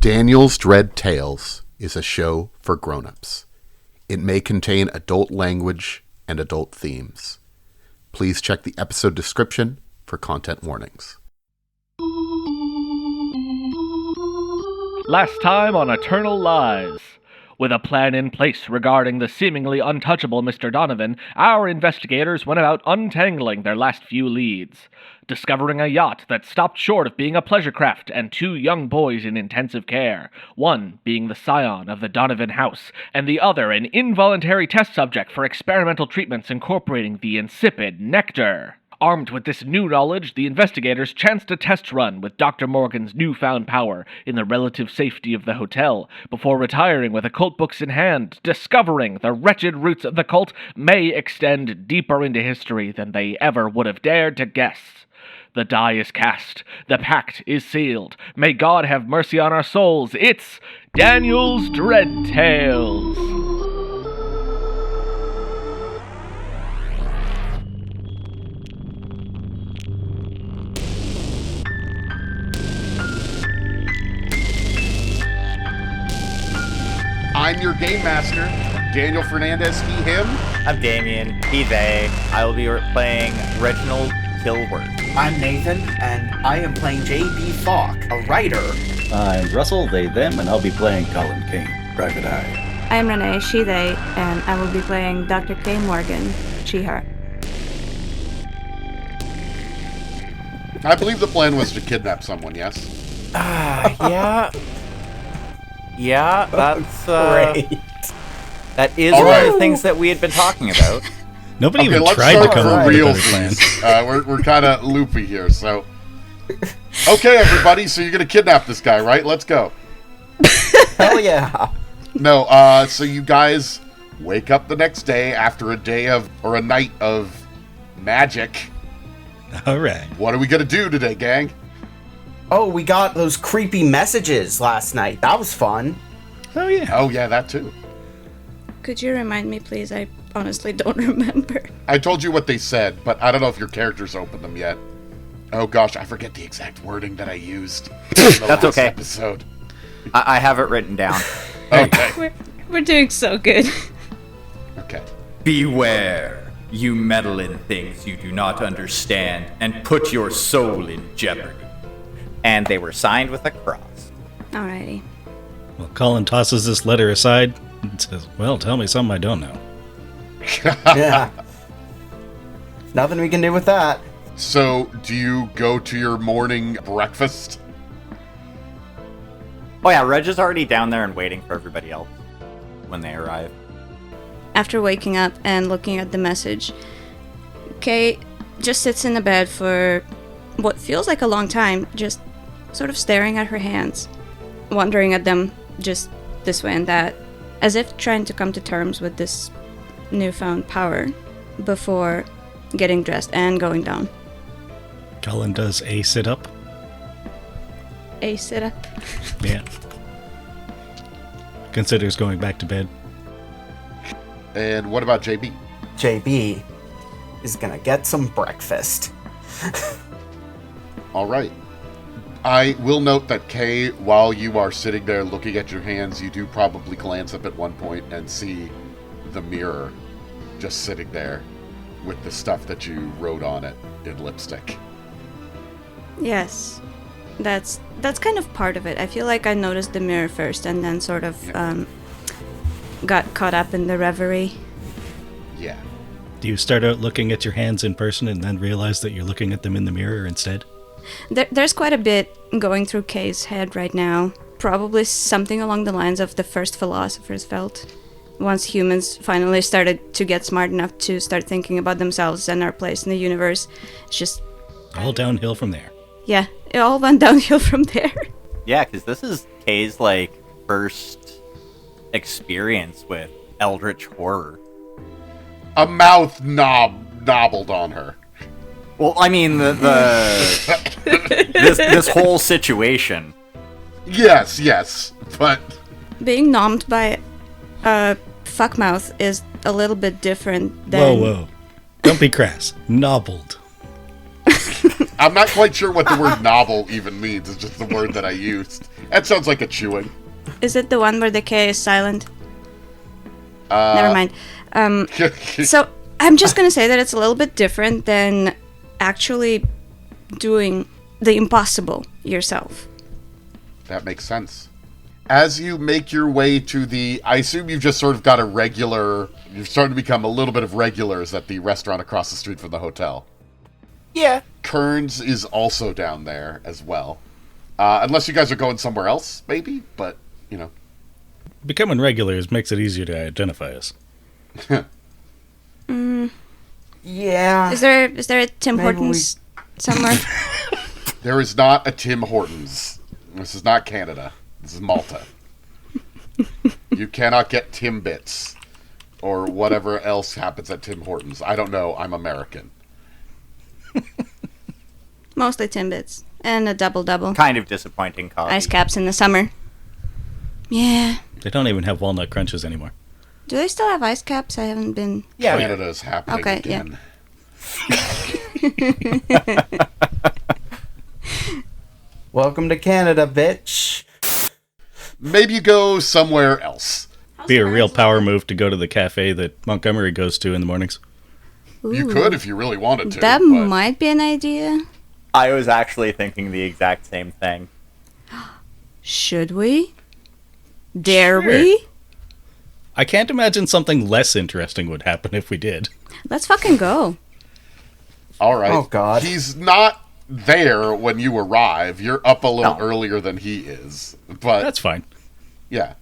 Daniel's Dread Tales is a show for grown-ups. It may contain adult language and adult themes. Please check the episode description for content warnings. Last time on Eternal Lies. With a plan in place regarding the seemingly untouchable Mr. Donovan, our investigators went about untangling their last few leads, discovering a yacht that stopped short of being a pleasure craft and 2 young boys in intensive care, one being the scion of the Donovan house, and the other an involuntary test subject for experimental treatments incorporating the insipid nectar. Armed with this new knowledge, the investigators chanced a test run with Dr. Morgan's newfound power in the relative safety of the hotel, before retiring with occult books in hand, discovering the wretched roots of the cult may extend deeper into history than they ever would have dared to guess. The die is cast. The pact is sealed. May God have mercy on our souls. It's Daniel's Dread Tales. I'm your game master, Daniel Fernandez, he, him. I'm Damien, he, they. I will be playing Reginald Kilworth. I'm Nathan, and I am playing J.B. Falk, a writer. I'm Russell, they, them, and I'll be playing Collin, Kane, Private Eye. I'm Renee, she, they, and I will be playing Dr. Kane Morgan, she, her. I believe the plan was to kidnap someone, yes? Yeah. Yeah, that's Great. that is All one right. of the things that we had been talking about. Nobody Okay, even let's tried to start come for up with a better realsies. plan. We're kind of loopy here, so... Okay, everybody, so you're going to kidnap this guy, right? Let's go. Hell yeah. No, so you guys wake up the next day after a night of magic. All right. What are we going to do today, gang? Oh, we got those creepy messages last night. That was fun. Oh, yeah. Oh, yeah, that too. Could you remind me, please? I honestly don't remember. I told you what they said, but I don't know if your characters opened them yet. Oh gosh, I forget the exact wording that I used in the That's last okay. episode. I have it written down. Okay. We're doing so good. Okay. Beware, you meddle in things you do not understand and put your soul in jeopardy. And they were signed with a cross. Alrighty. Well, Collin tosses this letter aside and says, well, tell me something I don't know. Yeah. Nothing we can do with that. So, do you go to your morning breakfast? Oh yeah, Reg is already down there and waiting for everybody else when they arrive. After waking up and looking at the message, Kay just sits in the bed for what feels like a long time, just sort of staring at her hands, wondering at them just this way and that, as if trying to come to terms with this newfound power before getting dressed and going down. Collin does a sit-up. A sit-up. Yeah. Considers going back to bed. And what about JB? JB is gonna get some breakfast. All right. I will note that, Kay, while you are sitting there looking at your hands, you do probably glance up at one point and see the mirror just sitting there with the stuff that you wrote on it in lipstick. Yes. That's kind of part of it. I feel like I noticed the mirror first and then sort of got caught up in the reverie. Yeah. Do you start out looking at your hands in person and then realize that you're looking at them in the mirror instead? There's quite a bit going through Kay's head right now. Probably something along the lines of the first philosophers felt. Once humans finally started to get smart enough to start thinking about themselves and our place in the universe, it's just... All downhill from there. Yeah, it all went downhill from there. Yeah, because this is Kay's, first experience with eldritch horror. A mouth nobbled on her. Well, I mean, this whole situation. Yes, but... Being nommed by a fuckmouth is a little bit different than... Whoa. Don't be crass. Nobbled. I'm not quite sure what the word novel even means. It's just the word that I used. That sounds like a chewing. Is it the one where the K is silent? Never mind. So I'm just gonna say that it's a little bit different than actually doing the impossible yourself. That makes sense. As you make your way to I assume you've just sort of got you're starting to become a little bit of regulars at the restaurant across the street from the hotel. Yeah. Kearns is also down there as well. Unless you guys are going somewhere else, maybe, but, Becoming regulars makes it easier to identify us. Yeah. Is there a Tim Maybe Hortons somewhere? There is not a Tim Hortons. This is not Canada. This is Malta. You cannot get Timbits or whatever else happens at Tim Hortons. I don't know. I'm American. Mostly Timbits. And a double-double. Kind of disappointing coffee. Ice caps in the summer. Yeah. They don't even have walnut crunches anymore. Do they still have ice caps? I haven't been... Yeah. Canada is happening Okay, again. Welcome to Canada, bitch. Maybe you go somewhere else. Be a real power move to go to the cafe that Montgomery goes to in the mornings. You Ooh. could if you really wanted to. That but might be an idea. I was actually thinking the exact same thing. Should we? Dare Sure. we? I can't imagine something less interesting would happen if we did. Let's fucking go. All right. Oh, God. He's not there when you arrive. You're up a little No. earlier than he is. But That's fine. yeah.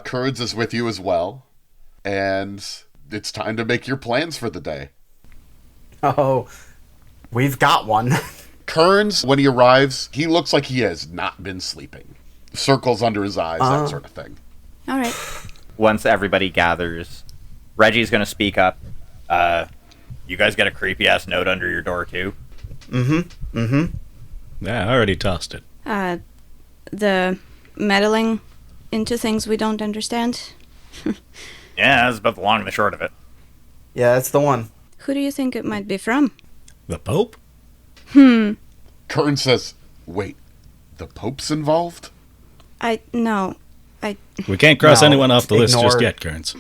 Kurds is with you as well. And it's time to make your plans for the day. Oh, we've got one. Kearns, when he arrives, he looks like he has not been sleeping. Circles under his eyes, that sort of thing. All right. Once everybody gathers, Reggie's going to speak up. You guys got a creepy-ass note under your door, too? Yeah, I already tossed it. The meddling into things we don't understand. Yeah, that's about the long and the short of it. Yeah, that's the one. Who do you think it might be from? The Pope? Kearns says, wait, the Pope's involved? No. We can't cross No, anyone off the list ignore- just yet, Kearns.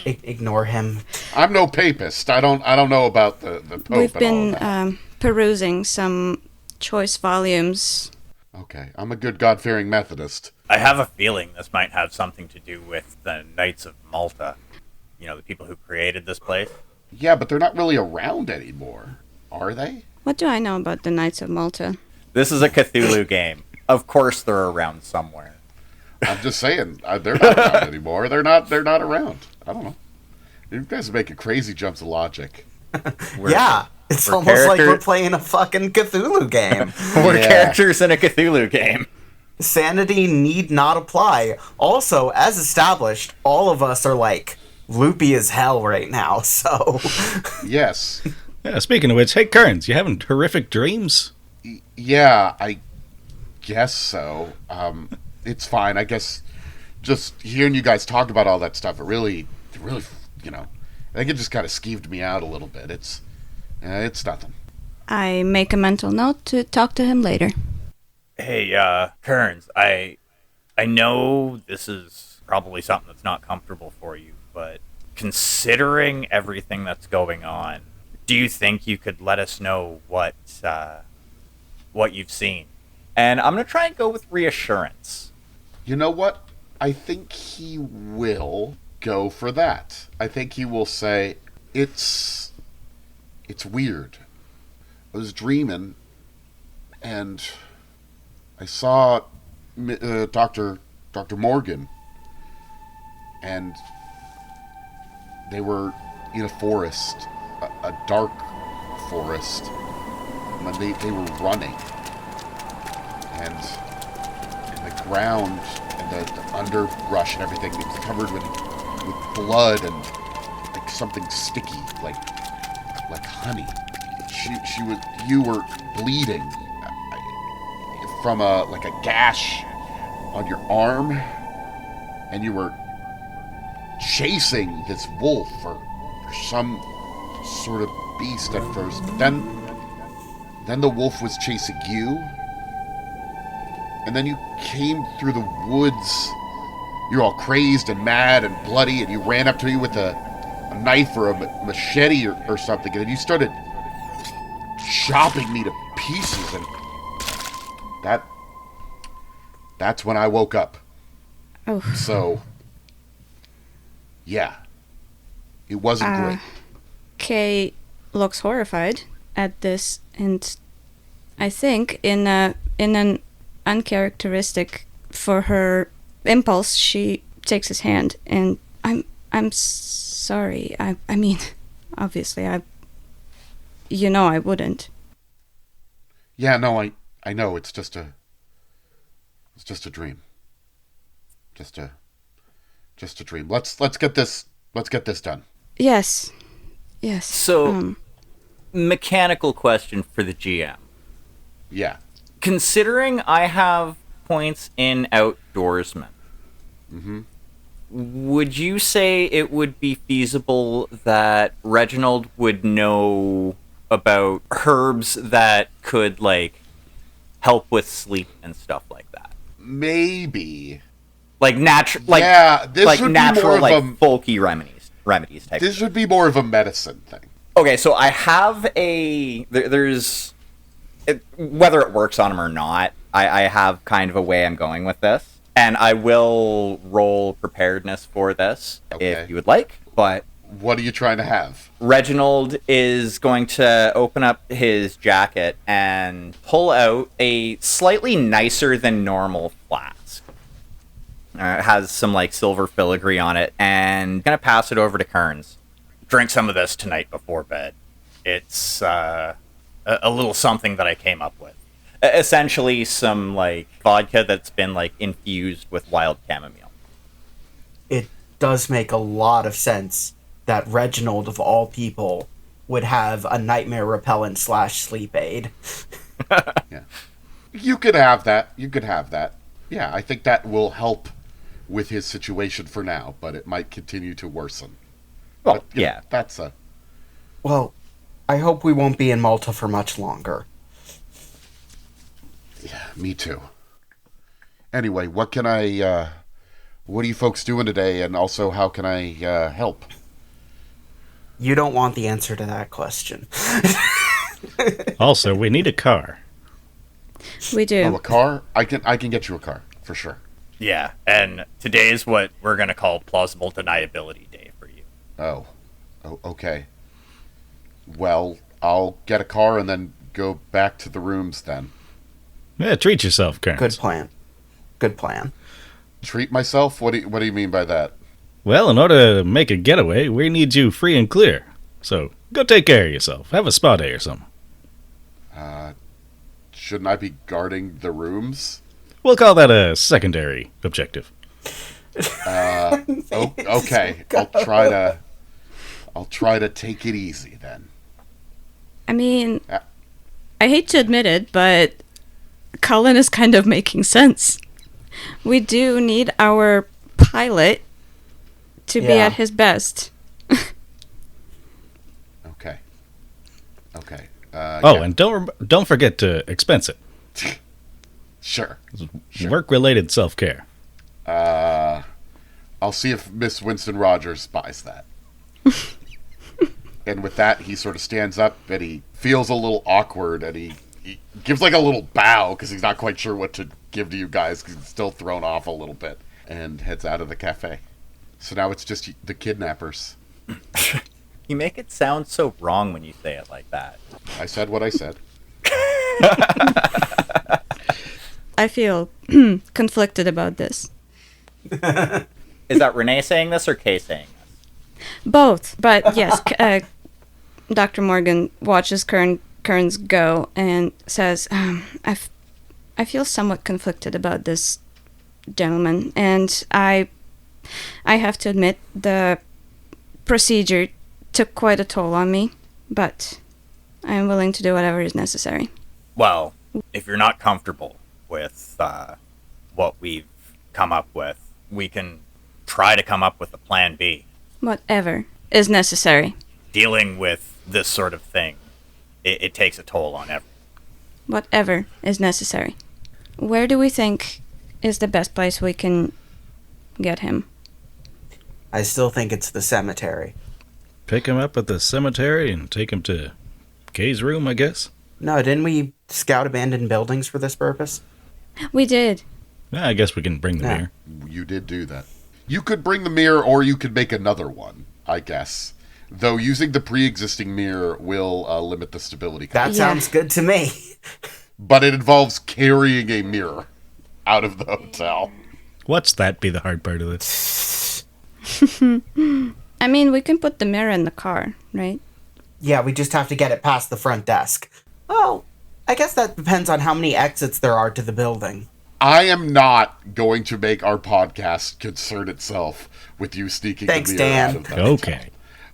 Ignore him. I'm no papist. I don't know about the Pope We've and all been of that. perusing some choice volumes. Okay, I'm a good God-fearing Methodist. I have a feeling this might have something to do with the Knights of Malta. You know, the people who created this place. Yeah, but they're not really around anymore, are they? What do I know about the Knights of Malta? This is a Cthulhu game. Of course they're around somewhere. I'm just saying, they're not around anymore. They're not around. I don't know. You guys are making crazy jumps of logic. Yeah, it's we're almost like character- we're playing a fucking Cthulhu game. We're Yeah. characters in a Cthulhu game. Sanity need not apply. Also, as established, all of us are like loopy as hell right now, so Yes. Yeah, speaking of which, hey, Kearns, you having horrific dreams? Yeah, I guess so. It's fine. I guess just hearing you guys talk about all that stuff, it really, I think it just kind of skeeved me out a little bit. It's nothing. I make a mental note to talk to him later. Hey, Kearns, I know this is probably something that's not comfortable for you, but considering everything that's going on, do you think you could let us know what you've seen? And I'm going to try and go with reassurance. You know what? I think he will go for that. I think he will say, it's weird. I was dreaming, and I saw Dr. Morgan, and they were in a forest, a dark forest, and they were running, and the ground and the underbrush and everything, it was covered with blood and like something sticky, like honey. You were bleeding from a gash on your arm, and you were chasing this wolf or some sort of beast at first, but then Then the wolf was chasing you. And then you came through the woods. You're all crazed and mad and bloody, and you ran up to me with a knife or a machete or something, and then you started chopping me to pieces, and that's when I woke up. Oh. So, yeah. It wasn't great. Kay looks horrified at this, and I think in an uncharacteristic for her impulse, she takes his hand, and I'm sorry. I mean, obviously, I wouldn't. Yeah, no, I know. It's just a dream. Just a dream. Let's get this done. Yes. So, mechanical question for the GM. Yeah. Considering I have points in outdoorsman, would you say it would be feasible that Reginald would know about herbs that could, like, help with sleep and stuff like that? Maybe. Like natural, like, yeah, this like would natural, be more like of a folky remedies type. This would be more of a medicine thing. Okay, so I have there's whether it works on him or not, I have kind of a way I'm going with this, and I will roll preparedness for this if you would like. But what are you trying to have? Reginald is going to open up his jacket and pull out a slightly nicer than normal flask. It has some like silver filigree on it, and gonna pass it over to Kearns. Drink some of this tonight before bed. It's a little something that I came up with. Essentially, some like vodka that's been like infused with wild chamomile. It does make a lot of sense that Reginald, of all people, would have a nightmare repellent / sleep aid. Yeah, you could have that. Yeah, I think that will help with his situation for now, but it might continue to worsen. Well, but, yeah, that's a. Well, I hope we won't be in Malta for much longer. Yeah, me too. Anyway, what are you folks doing today, and also how can I help? You don't want the answer to that question. Also, we need a car. We do. Oh, a car? I can get you a car, for sure. Yeah, and today is what we're going to call plausible deniability day for you. Oh, okay. Well, I'll get a car and then go back to the rooms then. Yeah, treat yourself, Kearns. Good plan. Treat myself? What do you mean by that? Well, in order to make a getaway, we need you free and clear. So, go take care of yourself. Have a spa day or something. Shouldn't I be guarding the rooms? We'll call that a secondary objective. Okay. I'll try to take it easy then. I mean, I hate to admit it, but Collin is kind of making sense. We do need our pilot to be at his best. Okay. And don't forget to expense it. Sure. Work-related self-care. I'll see if Miss Winston Rogers buys that. And with that, he sort of stands up and he feels a little awkward and he gives like a little bow because he's not quite sure what to give to you guys because he's still thrown off a little bit and heads out of the cafe. So now it's just the kidnappers. You make it sound so wrong when you say it like that. I said what I said. I feel conflicted about this. Is that Renee saying this or Kay saying this? Both, but yes, Dr. Morgan watches Kearns go and says, I feel somewhat conflicted about this gentleman, and I have to admit the procedure took quite a toll on me, but I am willing to do whatever is necessary. Well, if you're not comfortable with what we've come up with, we can try to come up with a plan B. Whatever is necessary. Dealing with this sort of thing, it takes a toll on everyone. Whatever is necessary. Where do we think is the best place we can get him? I still think it's the cemetery. Pick him up at the cemetery and take him to Kay's room, I guess? No, didn't we scout abandoned buildings for this purpose? We did. I guess we can bring them Yeah. here. You did do that. You could bring the mirror, or you could make another one, I guess. Though using the pre-existing mirror will limit the stability. That sounds good to me. But it involves carrying a mirror out of the hotel. What's that be the hard part of this? I mean, we can put the mirror in the car, right? Yeah, we just have to get it past the front desk. Well, I guess that depends on how many exits there are to the building. I am not going to make our podcast concern itself with you sneaking Thanks, the mirror Dan. out of the Okay. hotel.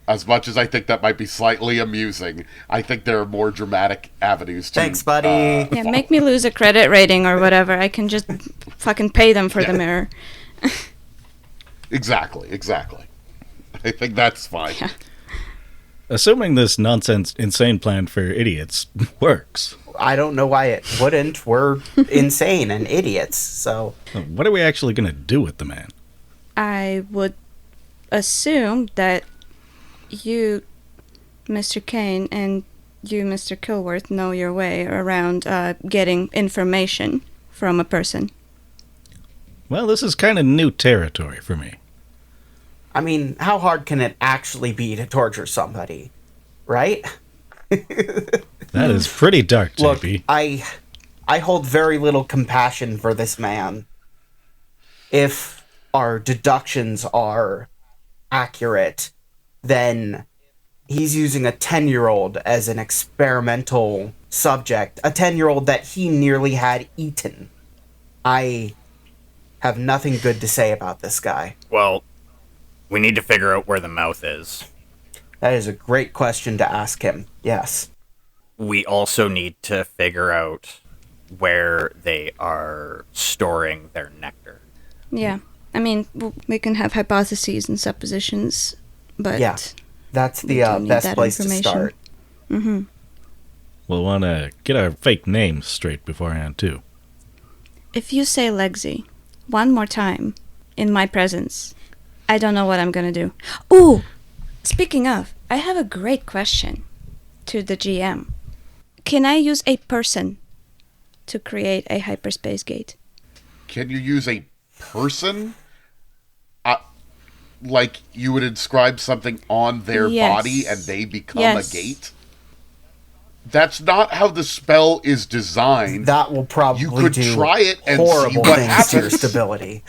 As much as I think that might be slightly amusing, I think there are more dramatic avenues to... Thanks, buddy. Yeah, make me lose a credit rating or whatever. I can just fucking pay them for the mirror. Exactly. I think that's fine. Yeah. Assuming this nonsense insane plan for idiots works, I don't know why it wouldn't. We're insane and idiots, so... what are we actually going to do with the man? I would assume that you, Mr. Kane, and you, Mr. Kilworth, know your way around getting information from a person. Well, this is kind of new territory for me. I mean, how hard can it actually be to torture somebody? Right? That is pretty dark, Look, JP. I hold very little compassion for this man. If our deductions are accurate, then he's using a 10-year-old as an experimental subject. A 10-year-old that he nearly had eaten. I have nothing good to say about this guy. Well, we need to figure out where the mouth is. That is a great question to ask him. Yes. We also need to figure out where they are storing their nectar. Yeah. I mean, we can have hypotheses and suppositions, but... Yeah. That's the do need best that place to information. start. Mm-hmm. We'll want to get our fake names straight beforehand, too. If you say Lexi one more time in my presence, I don't know what I'm gonna do. Ooh! Speaking of, I have a great question to the GM. Can I use a person to create a hyperspace gate? Can you use a person? Like you would inscribe something on their Yes. body and they become Yes. a gate? That's not how the spell is designed. That will probably You could do try it and see horrible what things to your happens. stability.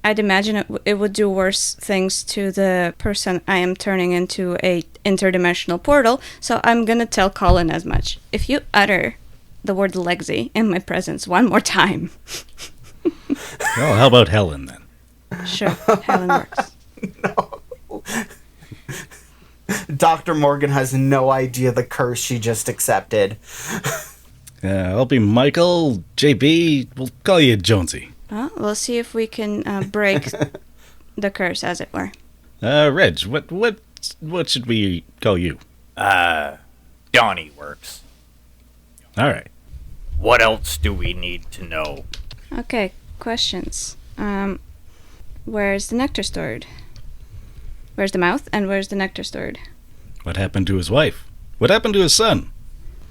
I'd imagine it would do worse things to the person I am turning into a interdimensional portal, so I'm gonna tell Collin as much. If you utter the word Lexi in my presence one more time, Well, how about Helen, then? sure, Helen works. Dr. Morgan has no idea the curse she just accepted. I'll be Michael, JB, we'll call you Jonesy. Well, we'll see if we can break the curse, as it were. Reg, what should we call you? Donnie works. All right. What else do we need to know? Okay, questions. Where's the nectar stored? Where's the mouth, and where's the nectar stored? What happened to his wife? What happened to his son?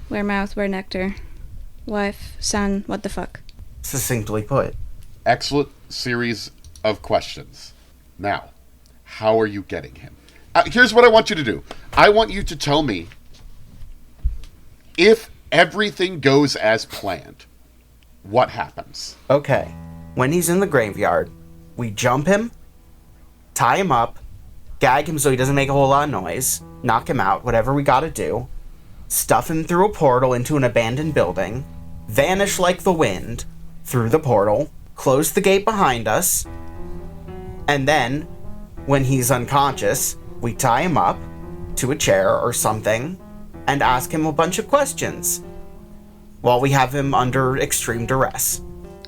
Where mouth, where nectar? Wife, son, what the fuck? Succinctly put. Excellent series of questions. Now, how are you getting him? Here's what I want you to do. I want you to tell me if everything goes as planned, what happens? Okay. When he's in the graveyard, we jump him, tie him up, gag him so he doesn't make a whole lot of noise, knock him out, whatever we gotta do, stuff him through a portal into an abandoned building, vanish like the wind through the portal, close the gate behind us, and then, when he's unconscious, we tie him up to a chair or something and ask him a bunch of questions while we have him under extreme duress.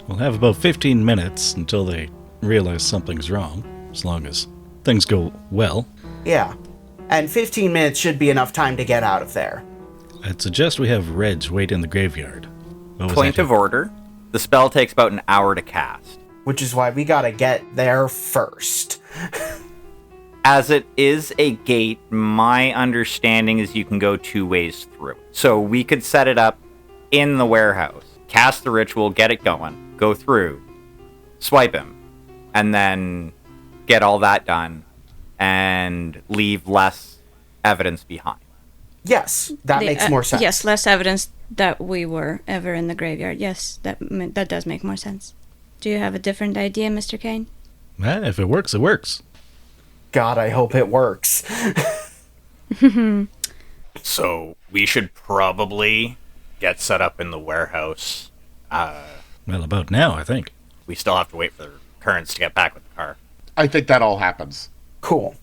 We'll have about 15 minutes until they realize something's wrong, as long as things go well. Yeah. And 15 minutes should be enough time to get out of there. I'd suggest we have Reg wait in the graveyard. What was Point that? of order. The spell takes about an hour to cast. Which is why we gotta get there first. As it is a gate, my understanding is you can go 2 ways through. So we could set it up in the warehouse, cast the ritual, get it going, go through, swipe him, and then get all that done and leave less evidence behind. Yes, that makes more sense. Yes, less evidence that we were ever in the graveyard. Yes, that does make more sense. Do you have a different idea, Mr. Kane? If it works, it works. God, I hope it works. So we should probably get set up in the warehouse. Well, about now, I think. We still have to wait for Kearns to get back with the car. I think that all happens. Cool.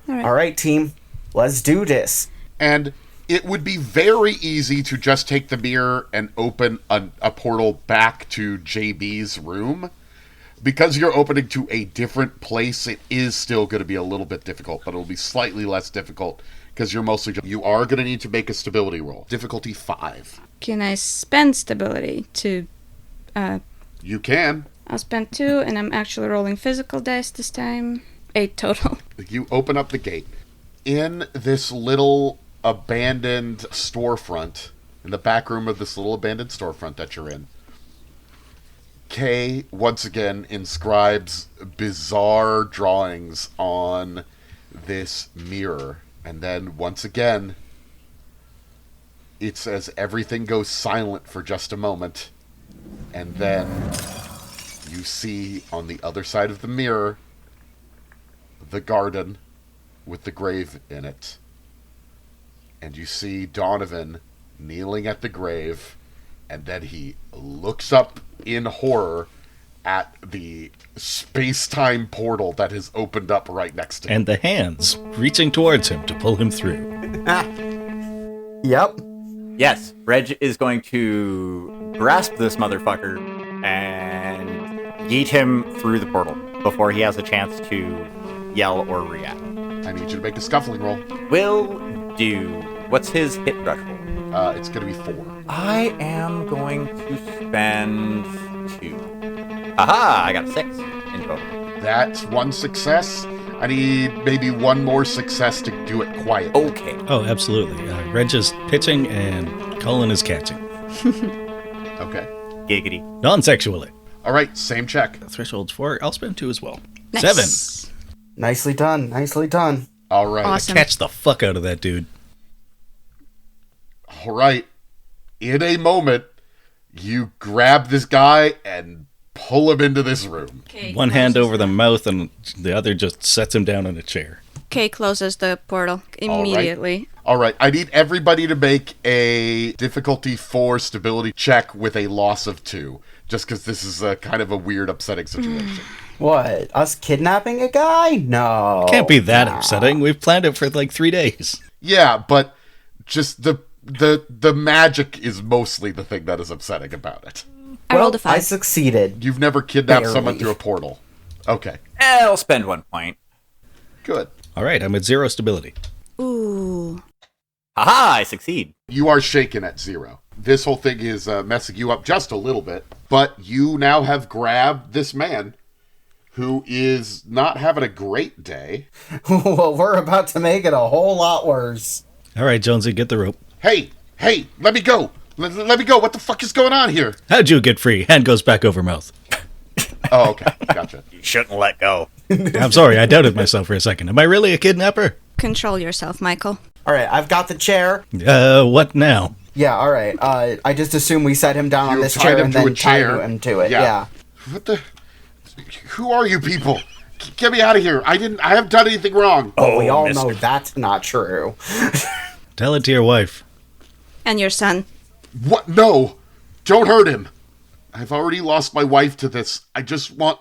All All right, team. Let's do this. And it would be very easy to just take the mirror and open a portal back to JB's room. Because you're opening to a different place, it is still going to be a little bit difficult, but it'll be slightly less difficult because you're mostly... You are going to need to make a stability roll. Difficulty 5. Can I spend stability to... You can. I'll spend 2, and I'm actually rolling physical dice this time. 8 total. You open up the gate. In this little abandoned storefront, in the back room of this little abandoned storefront that you're in, Kay once again inscribes bizarre drawings on this mirror. And then once again, it's as everything goes silent for just a moment. And then you see on the other side of the mirror the garden with the grave in it. And you see Donovan kneeling at the grave, and then he looks up in horror at the space-time portal that has opened up right next to him. And the hands reaching towards him to pull him through. Yep. Yes, Reg is going to grasp this motherfucker and yeet him through the portal before he has a chance to yell or react. I need you to make a scuffling roll. Will do. What's his hit threshold? It's going to be 4. I am going to spend 2. Aha! I got 6 in total. That's 1 success. I need maybe 1 more success to do it quietly. Okay. Oh, absolutely. Reg is pitching and Collin is catching. Okay. Giggity. Non-sexually. All right, same check. Threshold's 4. I'll spend 2 as well. Nice. 7. Nicely done. Nicely done. All right. Awesome. Catch the fuck out of that dude. All right. In a moment, you grab this guy and pull him into this room. One hand over the mouth and the other just sets him down in a chair. Kay closes the portal immediately. All right. I need everybody to make a difficulty 4 stability check with a loss of 2. Just because this is a kind of a weird, upsetting situation. What? Us kidnapping a guy? No. Can't be that upsetting. We've planned it for like 3 days. Yeah, but just the magic is mostly the thing that is upsetting about it. I rolled a I 5. succeeded. You've never kidnapped Barely. someone through a portal. Okay, I'll spend 1 point. good. All right, I'm at 0 stability. Ooh. Haha! I succeed. You are shaken at 0. This whole thing is messing you up just a little bit, but you now have grabbed this man who is not having a great day. Well, we're about to make it a whole lot worse. All right, Jonesy, get the rope. Hey, let me go. Let me go. What the fuck is going on here? How'd you get free? Hand goes back over mouth. Oh, okay. Gotcha. You shouldn't let go. I'm sorry, I doubted myself for a second. Am I really a kidnapper? Control yourself, Michael. All right, I've got the chair. What now? Yeah, all right. I just assume we set him down on You this tied chair him and to a then tied chair. him to it. Yeah. What the? Who are you people? Get me out of here. I haven't done anything wrong. But we all mister. know that's not true. Tell it to your wife. And your son. What? No. Don't hurt him. I've already lost my wife to this. I just want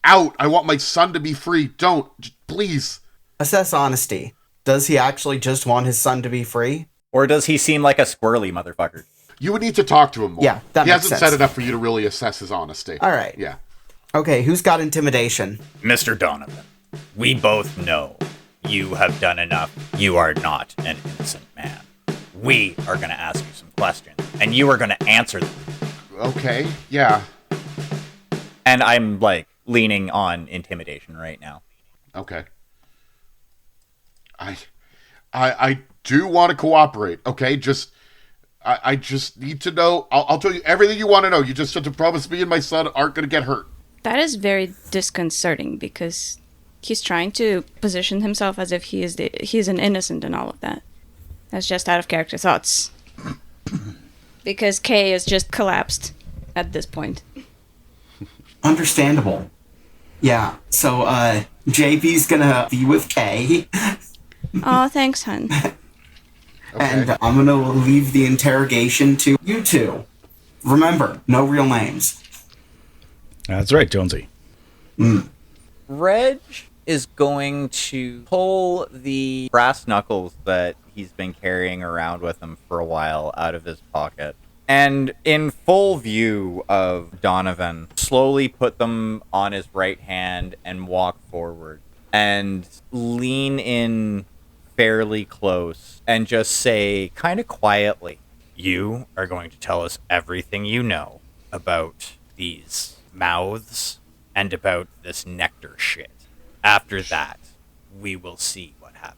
out. I want my son to be free. Don't. Please. Assess honesty. Does he actually just want his son to be free? Or does he seem like a squirrely motherfucker? You would need to talk to him more. Yeah, that he makes hasn't sense. said enough for you to really assess his honesty. All right. Yeah. Okay, who's got intimidation? Mr. Donovan, we both know you have done enough. You are not an innocent man. We are going to ask you some questions, and you are going to answer them. Okay, yeah. And I'm, like, leaning on intimidation right now. Okay. I do want to cooperate, okay? I just need to know. I'll tell you everything you want to know. You just have to promise me and my son aren't going to get hurt. That is very disconcerting because he's trying to position himself as if he's an innocent and all of that. That's just out of character thoughts. Because Kay is just collapsed at this point. Understandable. Yeah, so, JP's gonna be with Kay. Oh, thanks, hun. Okay. And I'm gonna leave the interrogation to you two. Remember, no real names. That's right, Jonesy. Reg is going to pull the brass knuckles that he's been carrying around with him for a while out of his pocket. And in full view of Donovan, slowly put them on his right hand and walk forward. And lean in fairly close and just say, kind of quietly, you are going to tell us everything you know about these mouths and about this nectar shit. After that, we will see what happens.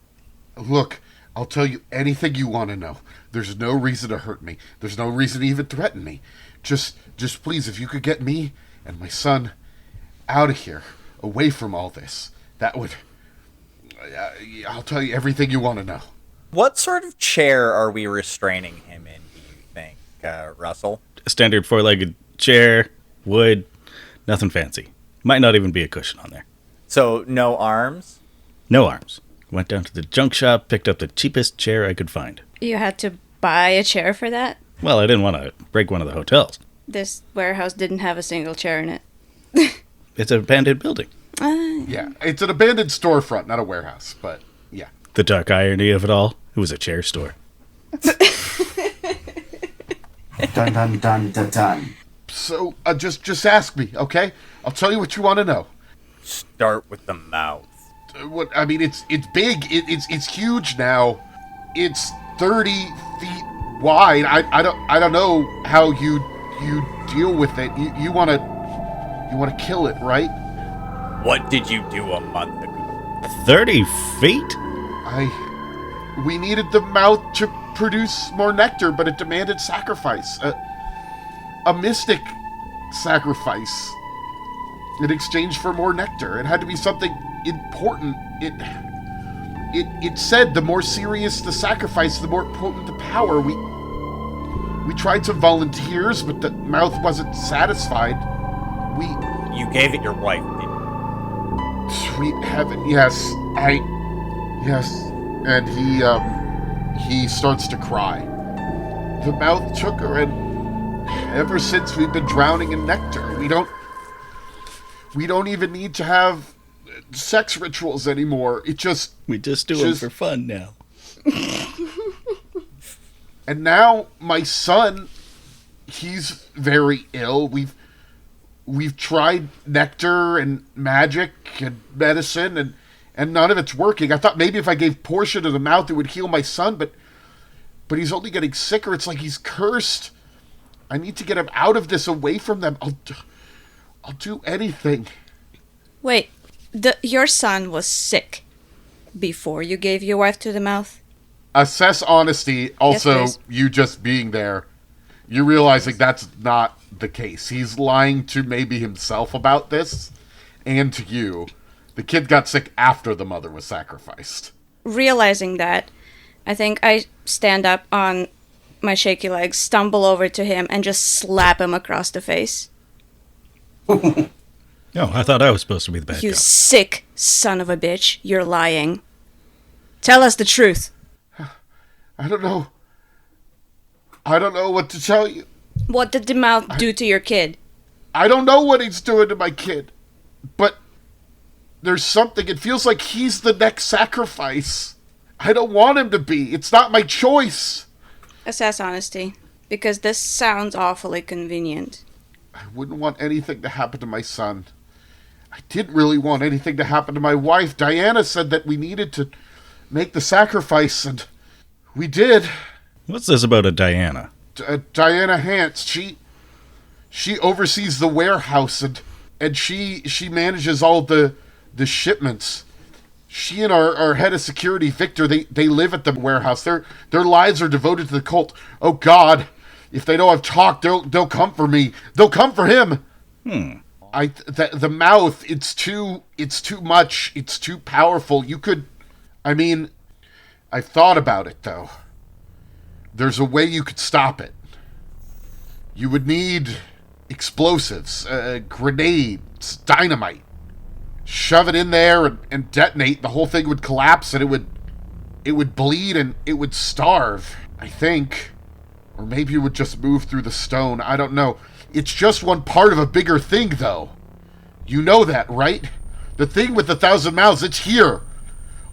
Look, I'll tell you anything you want to know. There's no reason to hurt me. There's no reason to even threaten me. Just please, if you could get me and my son out of here, away from all this, that would... I'll tell you everything you want to know. What sort of chair are we restraining him in, do you think, Russell? A standard 4-legged chair, wood, nothing fancy. Might not even be a cushion on there. So, no arms? No arms. Went down to the junk shop, picked up the cheapest chair I could find. You had to buy a chair for that? Well, I didn't want to break one of the hotels. This warehouse didn't have a single chair in it. It's an abandoned building. Yeah, it's an abandoned storefront, not a warehouse, but yeah. The dark irony of it all, it was a chair store. Dun dun dun dun dun. So, just ask me, okay? I'll tell you what you want to know. Start with the mouth. What I mean, it's big. It's huge now. It's 30 feet wide. I don't know how you deal with it. You want to kill it, right? What did you do a month ago? 30 feet? We needed the mouth to produce more nectar, but it demanded sacrifice. A mystic sacrifice in exchange for more nectar. It had to be something important. It said the more serious the sacrifice, the more potent the power. We tried some volunteers, but the mouth wasn't satisfied. You gave it your wife, didn't you? Sweet heaven, yes. Yes. And he starts to cry. The mouth took her, and ever since we've been drowning in nectar. We don't even need to have sex rituals anymore. We just do them for fun now. And now my son, he's very ill. We've tried nectar and magic and medicine, and none of it's working. I thought maybe if I gave portion to the mouth, it would heal my son, but he's only getting sicker. It's like he's cursed. I need to get him out of this, away from them. I'll do anything. Wait, your son was sick before you gave your wife to the mouth? Assess honesty. Also, Yes, you just being there, you realizing that's not the case. He's lying to maybe himself about this, and to you. The kid got sick after the mother was sacrificed. Realizing that, I think I stand up on my shaky legs, stumble over to him, and just slap him across the face. No, I thought I was supposed to be the bad You guy. sick son of a bitch. You're lying. Tell us the truth. I don't know. I don't know what to tell you. What did the mouth do to your kid? I don't know what he's doing to my kid. But there's something. It feels like he's the next sacrifice. I don't want him to be. It's not my choice. Assess honesty, because this sounds awfully convenient. I wouldn't want anything to happen to my son. I didn't really want anything to happen to my wife. Diana said that we needed to make the sacrifice, and we did. What's this about a Diana? Diana Hance, she oversees the warehouse and she manages all the shipments. She and our head of security, Victor, they live at the warehouse. Their lives are devoted to the cult. Oh God, if they know I've talked, they'll come for me. They'll come for him. The mouth, it's too much. It's too powerful. I've thought about it though. There's a way you could stop it. You would need explosives, grenades, dynamite. Shove it in there and detonate. The whole thing would collapse and it would bleed and it would starve, I think. Or maybe it would just move through the stone. I don't know. It's just one part of a bigger thing, though. You know that, right? The thing with 1,000 mouths, it's here.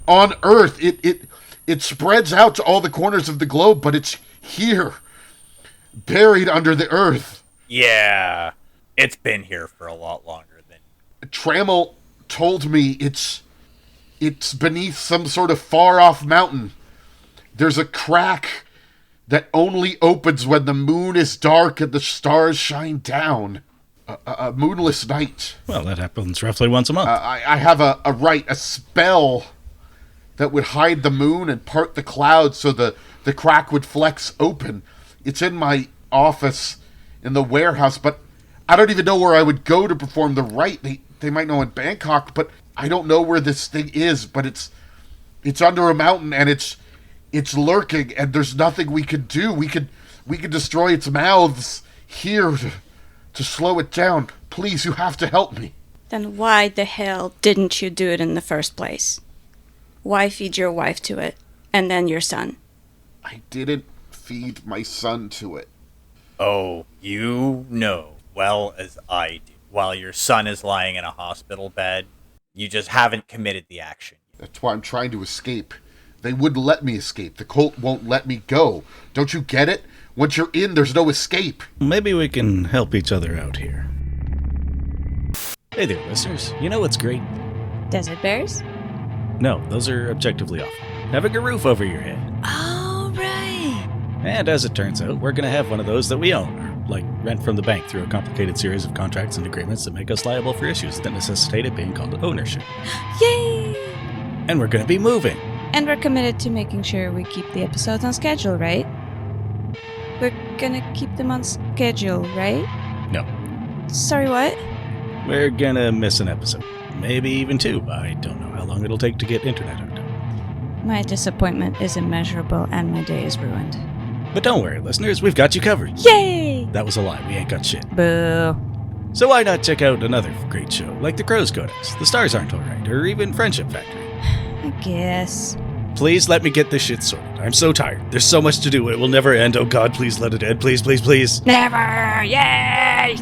On Earth. It spreads out to all the corners of the globe, but it's here. Buried under the earth. Yeah. It's been here for a lot longer than... Trammell told me it's beneath some sort of far-off mountain. There's a crack that only opens when the moon is dark and the stars shine down. A moonless night. Well, that happens roughly once a month. I have a spell that would hide the moon and part the clouds so the crack would flex open. It's in my office in the warehouse, but I don't even know where I would go to perform the rite. They might know in Bangkok, but I don't know where this thing is, but it's under a mountain and it's lurking and there's nothing we could do. We could destroy its mouths here to slow it down. Please, you have to help me. Then why the hell didn't you do it in the first place? Why feed your wife to it and then your son? I didn't feed my son to it. Oh, you know well as I do. While your son is lying in a hospital bed, you just haven't committed the action. That's why I'm trying to escape. They wouldn't let me escape. The cult won't let me go. Don't you get it? Once you're in, there's no escape. Maybe we can help each other out here. Hey there, listeners. You know what's great? Desert bears? No, those are objectively awful. Having a roof over your head. Oh, right. And as it turns out, we're going to have one of those that we own, or like rent from the bank through a complicated series of contracts and agreements that make us liable for issues that necessitate it being called ownership. Yay! And we're going to be moving. And we're committed to making sure we keep the episodes on schedule, right? We're gonna keep them on schedule, right? No. Sorry, what? We're going to miss an episode. Maybe even two. I don't know how long it'll take to get internet out. My disappointment is immeasurable and my day is ruined. But don't worry, listeners. We've got you covered. Yay! That was a lie. We ain't got shit. Boo. So why not check out another great show like The Crow's Codex, The Stars Aren't Alright, or even Friendship Factory? I guess. Please let me get this shit sorted. I'm so tired. There's so much to do. It will never end. Oh God, please let it end. Please, please, please. Never! Yay!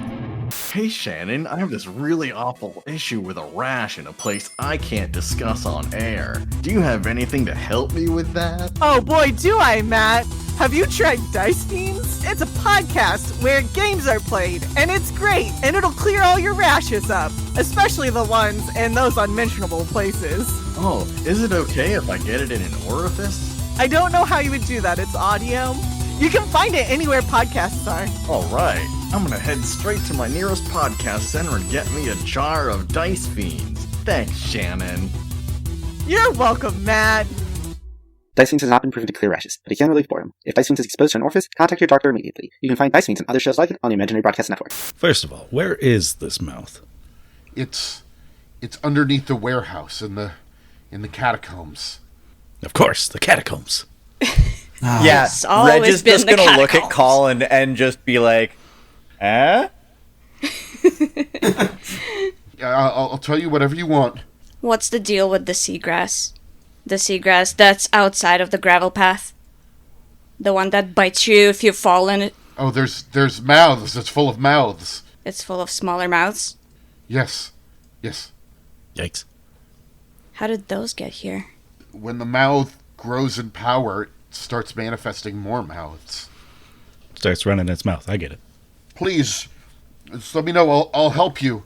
Hey Shannon, I have this really awful issue with a rash in a place I can't discuss on air. Do you have anything to help me with that? Oh boy, do I, Matt! Have you tried Dice Fiends? It's a podcast where games are played, and it's great, and it'll clear all your rashes up, especially the ones in those unmentionable places. Oh, is it okay if I get it in an orifice? I don't know how you would do that, it's audio. You can find it anywhere podcasts are. Alright, I'm gonna head straight to my nearest podcast center and get me a jar of Dice Fiends. Thanks, Shannon. You're welcome, Matt. Dice Fiends has not been proven to clear rashes, but it can relieve boredom. If Dice Fiends is exposed to an orifice, contact your doctor immediately. You can find Dice Fiends and other shows like it on the Imaginary Broadcast Network. First of all, where is this mouth? It's underneath the warehouse in the catacombs. Of course, the catacombs. Yeah, It's always Reg is been just the gonna look at catacombs. Collin and just be like, eh? I'll tell you whatever you want. What's the deal with the seagrass? The seagrass that's outside of the gravel path? The one that bites you if you fall in it? Oh, there's mouths. It's full of mouths. It's full of smaller mouths? Yes. Yikes. How did those get here? When the mouth grows in power, it starts manifesting more mouths. Starts running its mouth. I get it. Please, just let me know. I'll help you.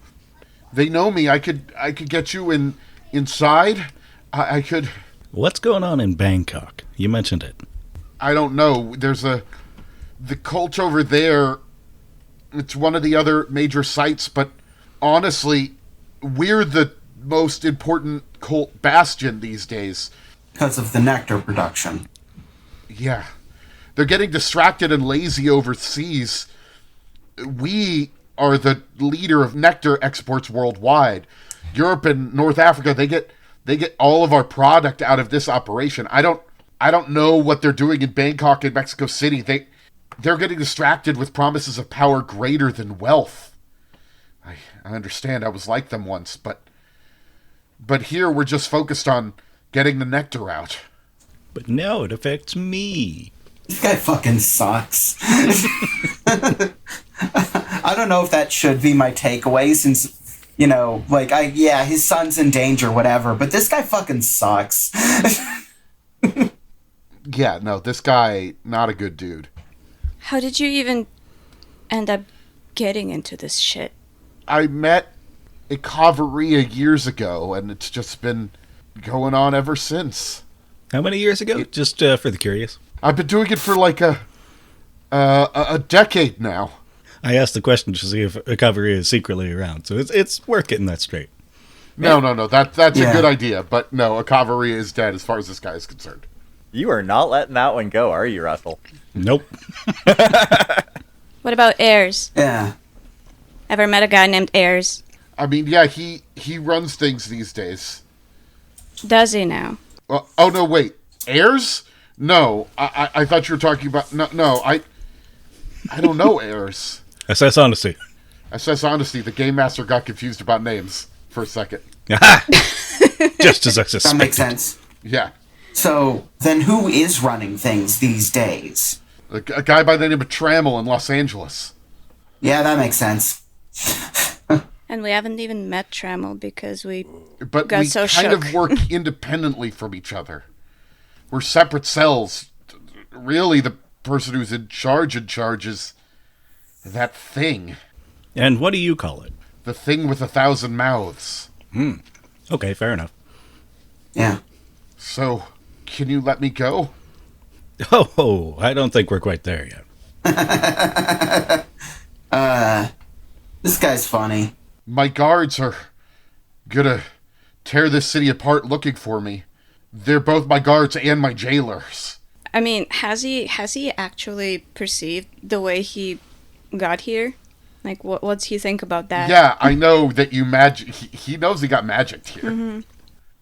They know me. I could get you inside. I could. What's going on in Bangkok? You mentioned it. I don't know. There's the cult over there. It's one of the other major sites, but honestly, we're the most important cult bastion these days. Because of the nectar production. Yeah. They're getting distracted and lazy overseas. We are the leader of nectar exports worldwide. Europe and North Africa, they get all of our product out of this operation. I don't know what they're doing in Bangkok and Mexico City. They're getting distracted with promises of power greater than wealth. I understand I was like them once, but here we're just focused on getting the nectar out. But now it affects me. This guy fucking sucks. I don't know if that should be my takeaway since, his son's in danger, whatever, but this guy fucking sucks. Yeah, no, this guy, not a good dude. How did you even end up getting into this shit? I met a Cavarilla years ago, and it's just been going on ever since. How many years ago? Just for the curious. I've been doing it for like a decade now. I asked the question to see if a Cavalry is secretly around, so it's worth getting that straight. No, that's a good idea, but no, a Cavalry is dead as far as this guy is concerned. You are not letting that one go, are you, Russell? Nope. What about Ayers? Yeah. Ever met a guy named Ayers? I mean, yeah, he runs things these days. Does he now? Well, oh, no, wait. Ayers? No, I thought you were talking about... No, I don't know Ayers. SS Honesty. SS Honesty, the game master got confused about names for a second. Aha! Just as I suspected. That makes sense. Yeah. So, then who is running things these days? A guy by the name of Trammell in Los Angeles. Yeah, that makes sense. And we haven't even met Trammell because we But got we so kind shook. of work independently from each other. We're separate cells. Really, the person who's in charge is that thing. And what do you call it? The thing with 1,000 mouths. Okay, fair enough. Yeah. So, can you let me go? Oh, I don't think we're quite there yet. This guy's funny. My guards are gonna tear this city apart looking for me. They're both my guards and my jailers. I mean, has he actually perceived the way he got here? Like, what's he think about that? Yeah, I know that you he knows he got magicked here. Mm-hmm.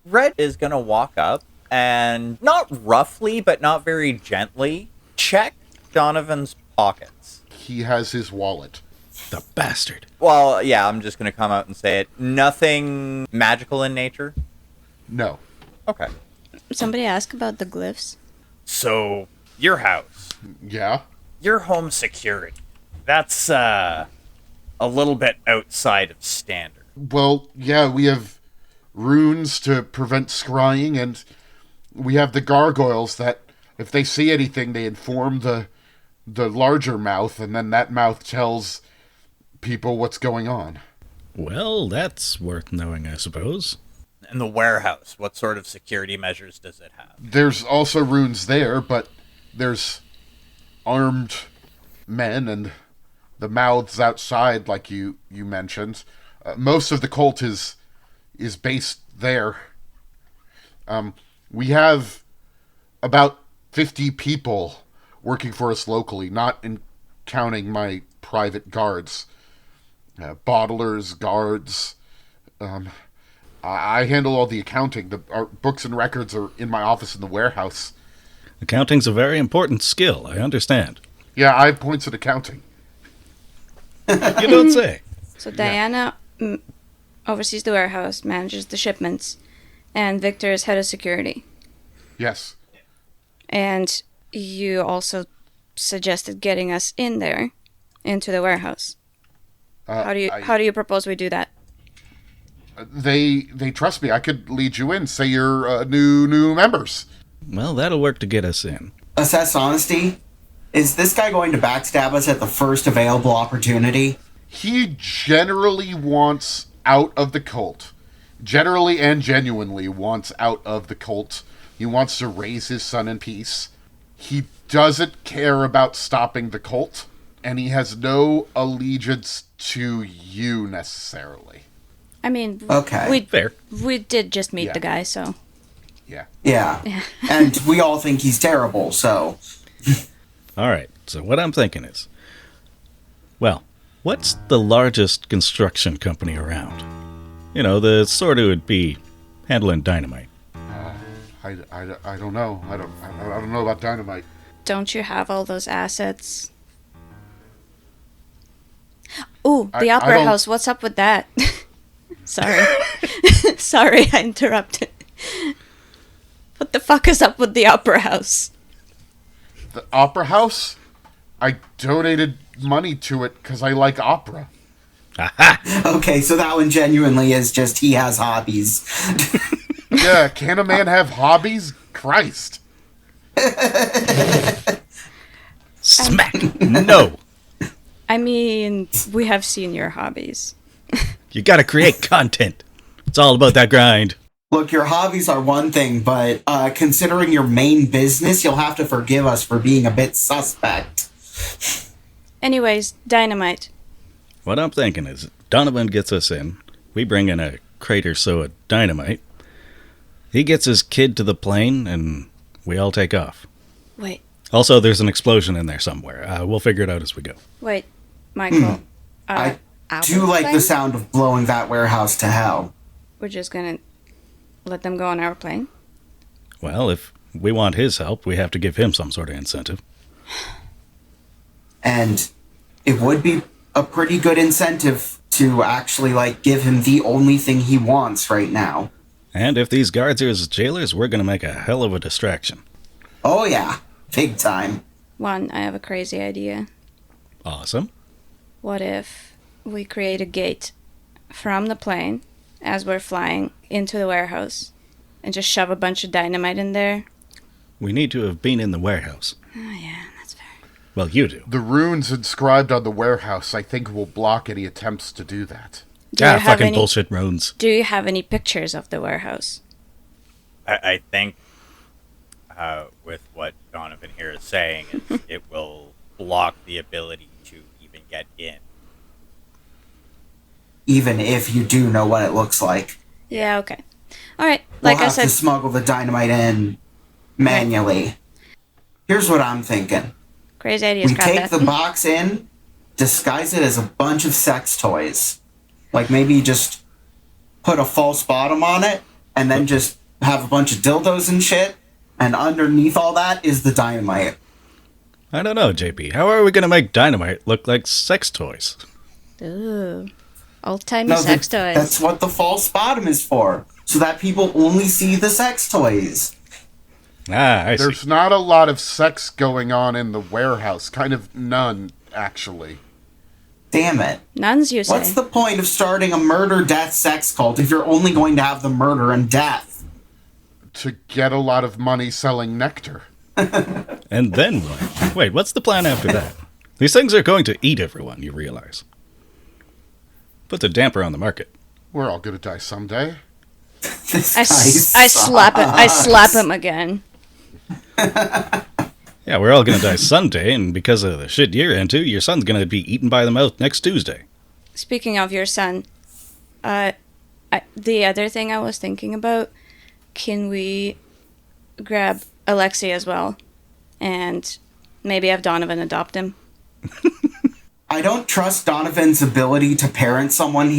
Red is going to walk up and, not roughly, but not very gently, check Donovan's pockets. He has his wallet. The bastard. Well, yeah, I'm just going to come out and say it. Nothing magical in nature? No. Okay. Somebody ask about the glyphs. So, your house. Yeah? Your home security. That's, a little bit outside of standard. Well, yeah, we have runes to prevent scrying, and we have the gargoyles that, if they see anything, they inform the larger mouth, and then that mouth tells people what's going on. Well, that's worth knowing, I suppose. And the warehouse, what sort of security measures does it have? There's also runes there, but there's armed men and the mouths outside, like you mentioned. Most of the cult is based there. We have about 50 people working for us locally, not counting my private guards. Bottlers, guards. I handle all the accounting. Our books and records are in my office in the warehouse. Accounting's a very important skill, I understand. Yeah, I have points at accounting. You don't say. So Diana oversees the warehouse, manages the shipments, and Victor is head of security. Yes. And you also suggested getting us in there, into the warehouse. How do you propose we do that? They trust me. I could lead you in. Say you're new members. Well, that'll work to get us in. Assess honesty. Is this guy going to backstab us at the first available opportunity? He generally wants out of the cult. Generally and genuinely wants out of the cult. He wants to raise his son in peace. He doesn't care about stopping the cult, and he has no allegiance to you necessarily. I mean, Okay. Fair. we did just meet Yeah. the guy, so. Yeah. Yeah. And we all think he's terrible, so. All right, so what I'm thinking is, well, what's the largest construction company around? You know, the sort of would be handling dynamite. I don't know. I don't know about dynamite. Don't you have all those assets? Ooh, the I Opera don't- House. What's up with that? Sorry. Sorry, I interrupted. What the fuck is up with the Opera House? The Opera House? I donated money to it because I like opera. Okay, so that one genuinely is just he has hobbies. Yeah, can a man have hobbies? Christ. Smack! No! I mean, we have seen your hobbies. You gotta create content. It's all about that grind. Look, your hobbies are one thing, but considering your main business, you'll have to forgive us for being a bit suspect. Anyways, dynamite. What I'm thinking is, Donovan gets us in, we bring in a crate or so of dynamite, he gets his kid to the plane, and we all take off. Wait, Also, there's an explosion in there somewhere. We'll figure it out as we go. wait, Michael. I our do like the plane? sound of blowing that warehouse to hell. We're just gonna let them go on our plane? Well, if we want his help, we have to give him some sort of incentive. And it would be a pretty good incentive to actually, like, give him the only thing he wants right now. And if these guards are his jailers, we're gonna make a hell of a distraction. Oh, yeah. Big time. One, I have a crazy idea. Awesome. What if we create a gate from the plane as we're flying into the warehouse and just shove a bunch of dynamite in there? We need to have been in the warehouse. Oh, yeah, that's fair. Well, you do. The runes inscribed on the warehouse, I think, will block any attempts to do that. Do you have Fucking any, bullshit runes. Do you have any pictures of the warehouse? I think with what Donovan here is saying, it will block the ability to even get in. Even if you do know what it looks like. Yeah, okay. All right, like We'll I have said, to smuggle the dynamite in manually. Here's what I'm thinking. crazy ideas, We got take that. the box in, disguise it as a bunch of sex toys. Like maybe just put a false bottom on it, and then just have a bunch of dildos and shit, and underneath all that is the dynamite. I don't know, JP. How are we gonna make dynamite look like sex toys? Ooh, old-timey No, sex toys. That's what the false bottom is for, so that people only see the sex toys. I see. There's not a lot of sex going on in the warehouse. Kind of none, actually. Damn it. Nuns, you say? What's the point of starting a murder, death, sex cult if you're only going to have the murder and death? To get a lot of money selling nectar. And then what? Wait, what's the plan after that? These things are going to eat everyone, you realize. Puts a damper on the market. We're all gonna die someday. This I guy slap him. I slap him again. Yeah, we're all gonna die Sunday, and because of the shit you're into, your son's gonna be eaten by the mouth next Tuesday. Speaking of your son, the other thing I was thinking about, can we grab Alexei as well, and maybe have Donovan adopt him? I don't trust Donovan's ability to parent someone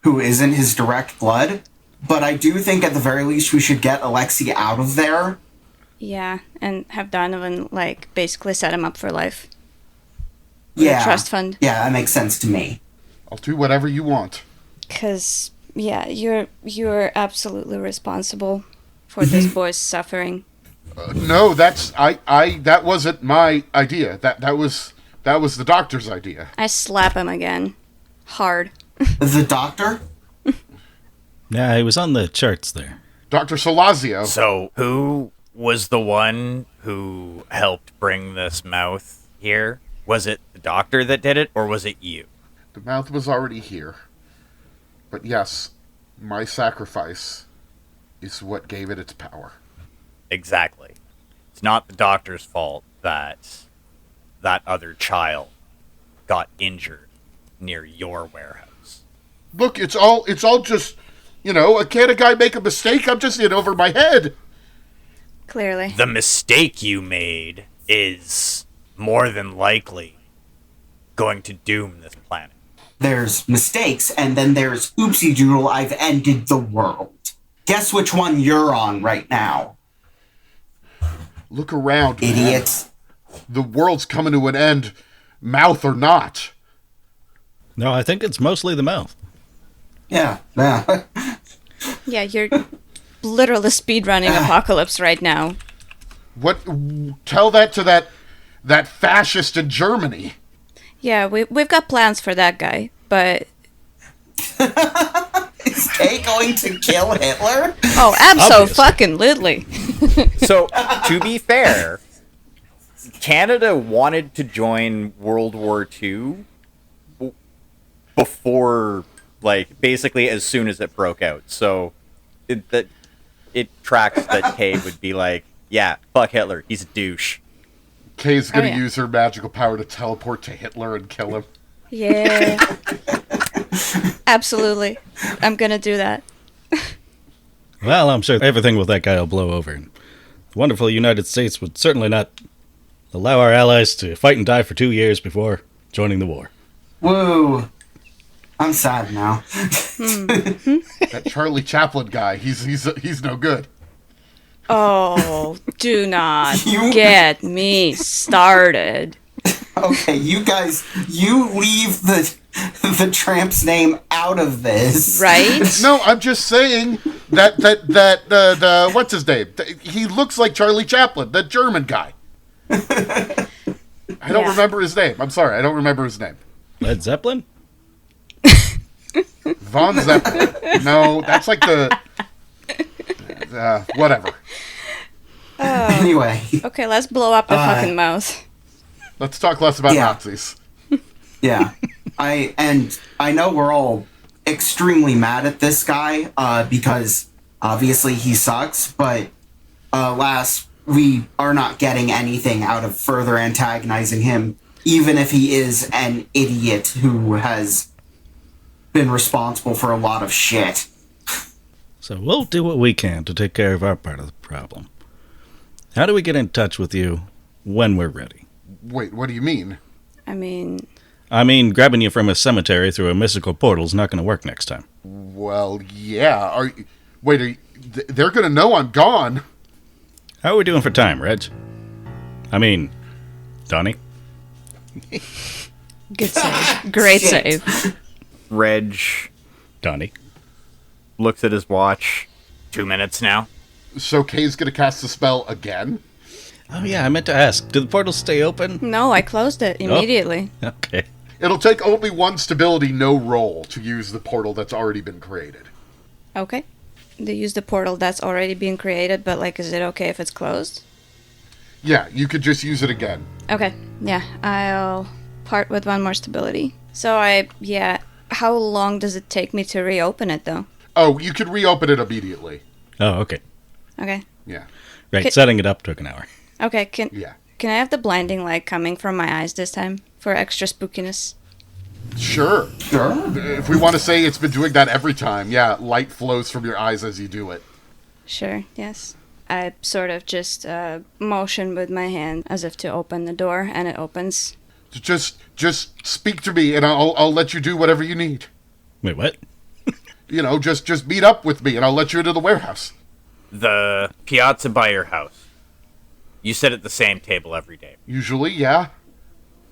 who isn't his direct blood, but I do think at the very least we should get Alexei out of there. Yeah, and have Donovan, like, basically set him up for life. Yeah. Trust fund. Yeah, that makes sense to me. I'll do whatever you want. Because, yeah, you're absolutely responsible for this boy's suffering. No, that wasn't my idea. That was the doctor's idea. I slap him again. Hard. The doctor? Yeah, he was on the charts there. Dr. Solazio. So, who was the one who helped bring this mouth here? Was it the doctor that did it, or was it you? The mouth was already here. But yes, my sacrifice is what gave it its power. Exactly. It's not the doctor's fault that that other child got injured near your warehouse. Look, it's all just, can't a guy make a mistake? I'm just in over my head. Clearly. The mistake you made is more than likely going to doom this planet. There's mistakes, and then there's oopsie doodle, I've ended the world. Guess which one you're on right now? Look around, man. Idiots. The world's coming to an end, mouth or not. No, I think it's mostly the mouth. Yeah. Yeah, you're literally speedrunning apocalypse right now. What? Tell that to that fascist in Germany. Yeah, we've got plans for that guy, but... Is Kay going to kill Hitler? Oh, abso-fucking-lutely. So, to be fair, Canada wanted to join World War II before, basically as soon as it broke out. So, it tracks that Kay would be like, yeah, fuck Hitler, he's a douche. Kay's gonna use her magical power to teleport to Hitler and kill him. Yeah. Absolutely. I'm gonna do that. Well, I'm sure everything with that guy will blow over. And the wonderful United States would certainly not allow our allies to fight and die for 2 years before joining the war. Woo. I'm sad now. That Charlie Chaplin guy, he's no good. Oh, do not get me started. Okay, you guys, you leave the tramp's name out of this. Right? No, I'm just saying that the what's his name? He looks like Charlie Chaplin, the German guy. I don't remember his name. I'm sorry, I don't remember his name. Led Zeppelin? Von Zeppelin. No, that's like the... whatever. Anyway. Okay, let's blow up the fucking mouth. Let's talk less about Nazis. Yeah. I know we're all extremely mad at this guy, because obviously he sucks, but alas, we are not getting anything out of further antagonizing him, even if he is an idiot who has been responsible for a lot of shit. So we'll do what we can to take care of our part of the problem. How do we get in touch with you when we're ready? Wait, what do you mean? I mean, grabbing you from a cemetery through a mystical portal is not going to work next time. Well, yeah. They're going to know I'm gone. How are we doing for time, Reg? Donnie? good save. Great save. Reg Donnie? looks at his watch. 2 minutes now. So Kay's going to cast the spell again? Oh, yeah, I meant to ask. Do the portals stay open? No, I closed it immediately. Oh, okay. It'll take only one stability, no roll, to use the portal that's already been created. Okay. They use the portal that's already been created, but, is it okay if it's closed? Yeah, you could just use it again. Okay, yeah, I'll part with one more stability. So how long does it take me to reopen it, though? Oh, you could reopen it immediately. Oh, okay. Okay. Yeah. Right, setting it up took an hour. Okay, can I have the blinding light coming from my eyes this time for extra spookiness? Sure. If we want to say it's been doing that every time, light flows from your eyes as you do it. Sure, yes. I sort of just motion with my hand as if to open the door, and it opens. Just speak to me, and I'll let you do whatever you need. Wait, what? Just meet up with me, and I'll let you into the warehouse. The piazza by your house. You sit at the same table every day. Usually, yeah.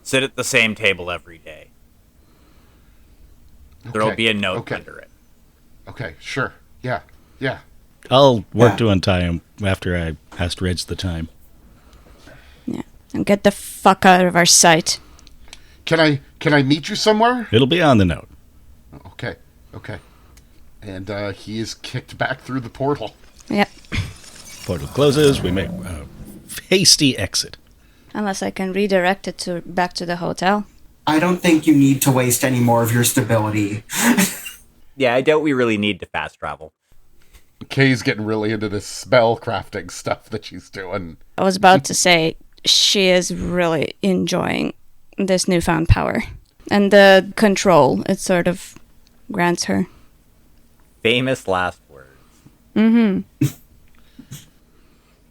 Sit at the same table every day. There'll be a note under it. Okay, sure. Yeah. I'll work to untie him after I asked Reg the time. Yeah, and get the fuck out of our sight. Can I meet you somewhere? It'll be on the note. Okay. And he is kicked back through the portal. Yep. Portal closes, we make a hasty exit. Unless I can redirect it back to the hotel. I don't think you need to waste any more of your stability. Yeah, I doubt we really need to fast travel. Kay's getting really into this spell crafting stuff that she's doing. I was about to say, she is really enjoying this newfound power. And the control it sort of grants her. Famous last words. Mm-hmm.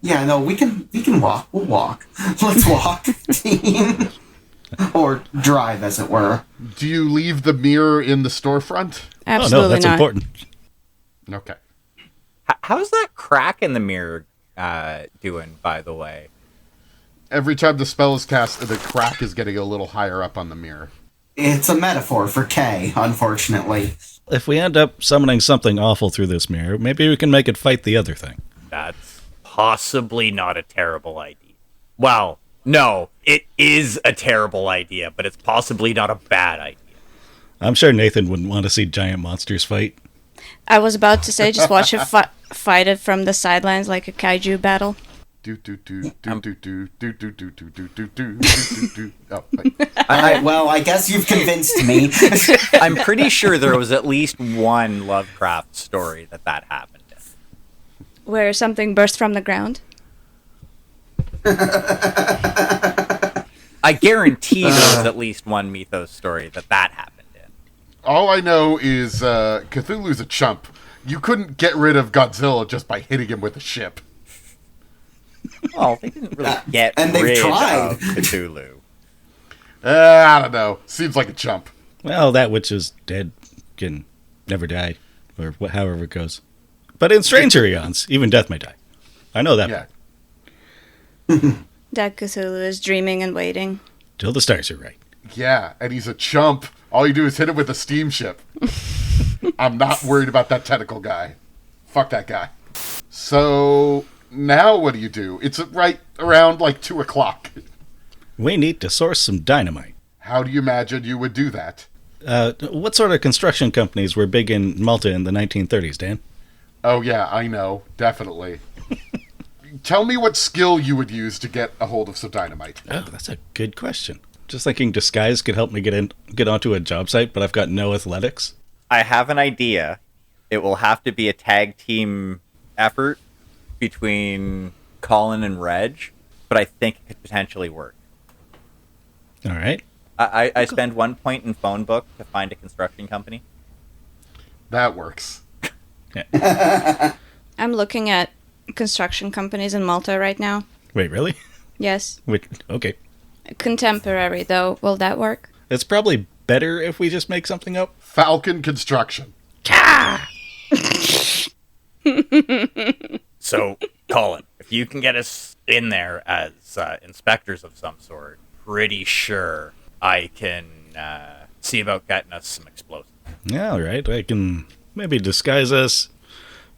Yeah, no, we can walk. We'll walk. Let's walk, team. Or drive, as it were. Do you leave the mirror in the storefront? Absolutely oh, no, that's not. important. Okay. How's that crack in the mirror doing, by the way? Every time the spell is cast, the crack is getting a little higher up on the mirror. It's a metaphor for K, unfortunately. If we end up summoning something awful through this mirror, maybe we can make it fight the other thing. That's possibly not a terrible idea. Well, no, it is a terrible idea, but it's possibly not a bad idea. I'm sure Nathan wouldn't want to see giant monsters fight. I was about to say, just watch it fight it from the sidelines like a kaiju battle. Oh, wait. Well, I guess you've convinced me. I'm pretty sure there was at least one Lovecraft story that happened in. Where something burst from the ground. I guarantee there was at least one mythos story that happened in. All I know is Cthulhu's a chump. You couldn't get rid of Godzilla just by hitting him with a ship. Well, they didn't really get and they've rid tried. of Cthulhu. I don't know. Seems like a chump. Well, that which is dead can never die, or however it goes. But in strange eons, even death may die. I know that. Yeah. That Cthulhu is dreaming and waiting. Till the stars are right. Yeah, and he's a chump. All you do is hit him with a steamship. I'm not worried about that tentacle guy. Fuck that guy. So, now what do? It's right around like 2 o'clock. We need to source some dynamite. How do you imagine you would do that? What sort of construction companies were big in Malta in the 1930s, Dan? Oh yeah, I know. Definitely. Tell me what skill you would use to get a hold of some dynamite. Oh, that's a good question. Just thinking disguise could help me get onto a job site, but I've got no athletics. I have an idea. It will have to be a tag team effort between Collin and Reg, but I think it could potentially work. All right. I spend 1 point in phone book to find a construction company. That works. I'm looking at construction companies in Malta right now. Wait, really? Yes. Wait, okay. Contemporary, though. Will that work? It's probably better if we just make something up. Falcon Construction. So, Collin, if you can get us in there as inspectors of some sort, pretty sure I can see about getting us some explosives. Yeah, all right. I can maybe disguise us.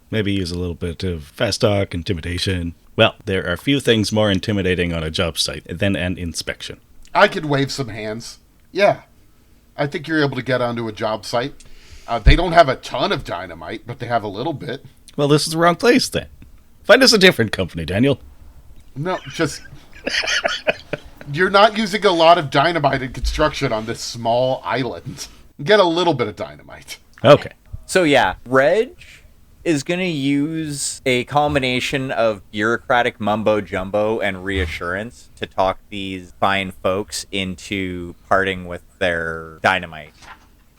Maybe use a little bit of fast talk, intimidation. Well, there are few things more intimidating on a job site than an inspection. I could wave some hands. Yeah. I think you're able to get onto a job site. They don't have a ton of dynamite, but they have a little bit. Well, this is the wrong place, then. Find us a different company, Daniel. No, just... You're not using a lot of dynamite in construction on this small island. Get a little bit of dynamite. Okay. So yeah, Reg is going to use a combination of bureaucratic mumbo-jumbo and reassurance to talk these fine folks into parting with their dynamite.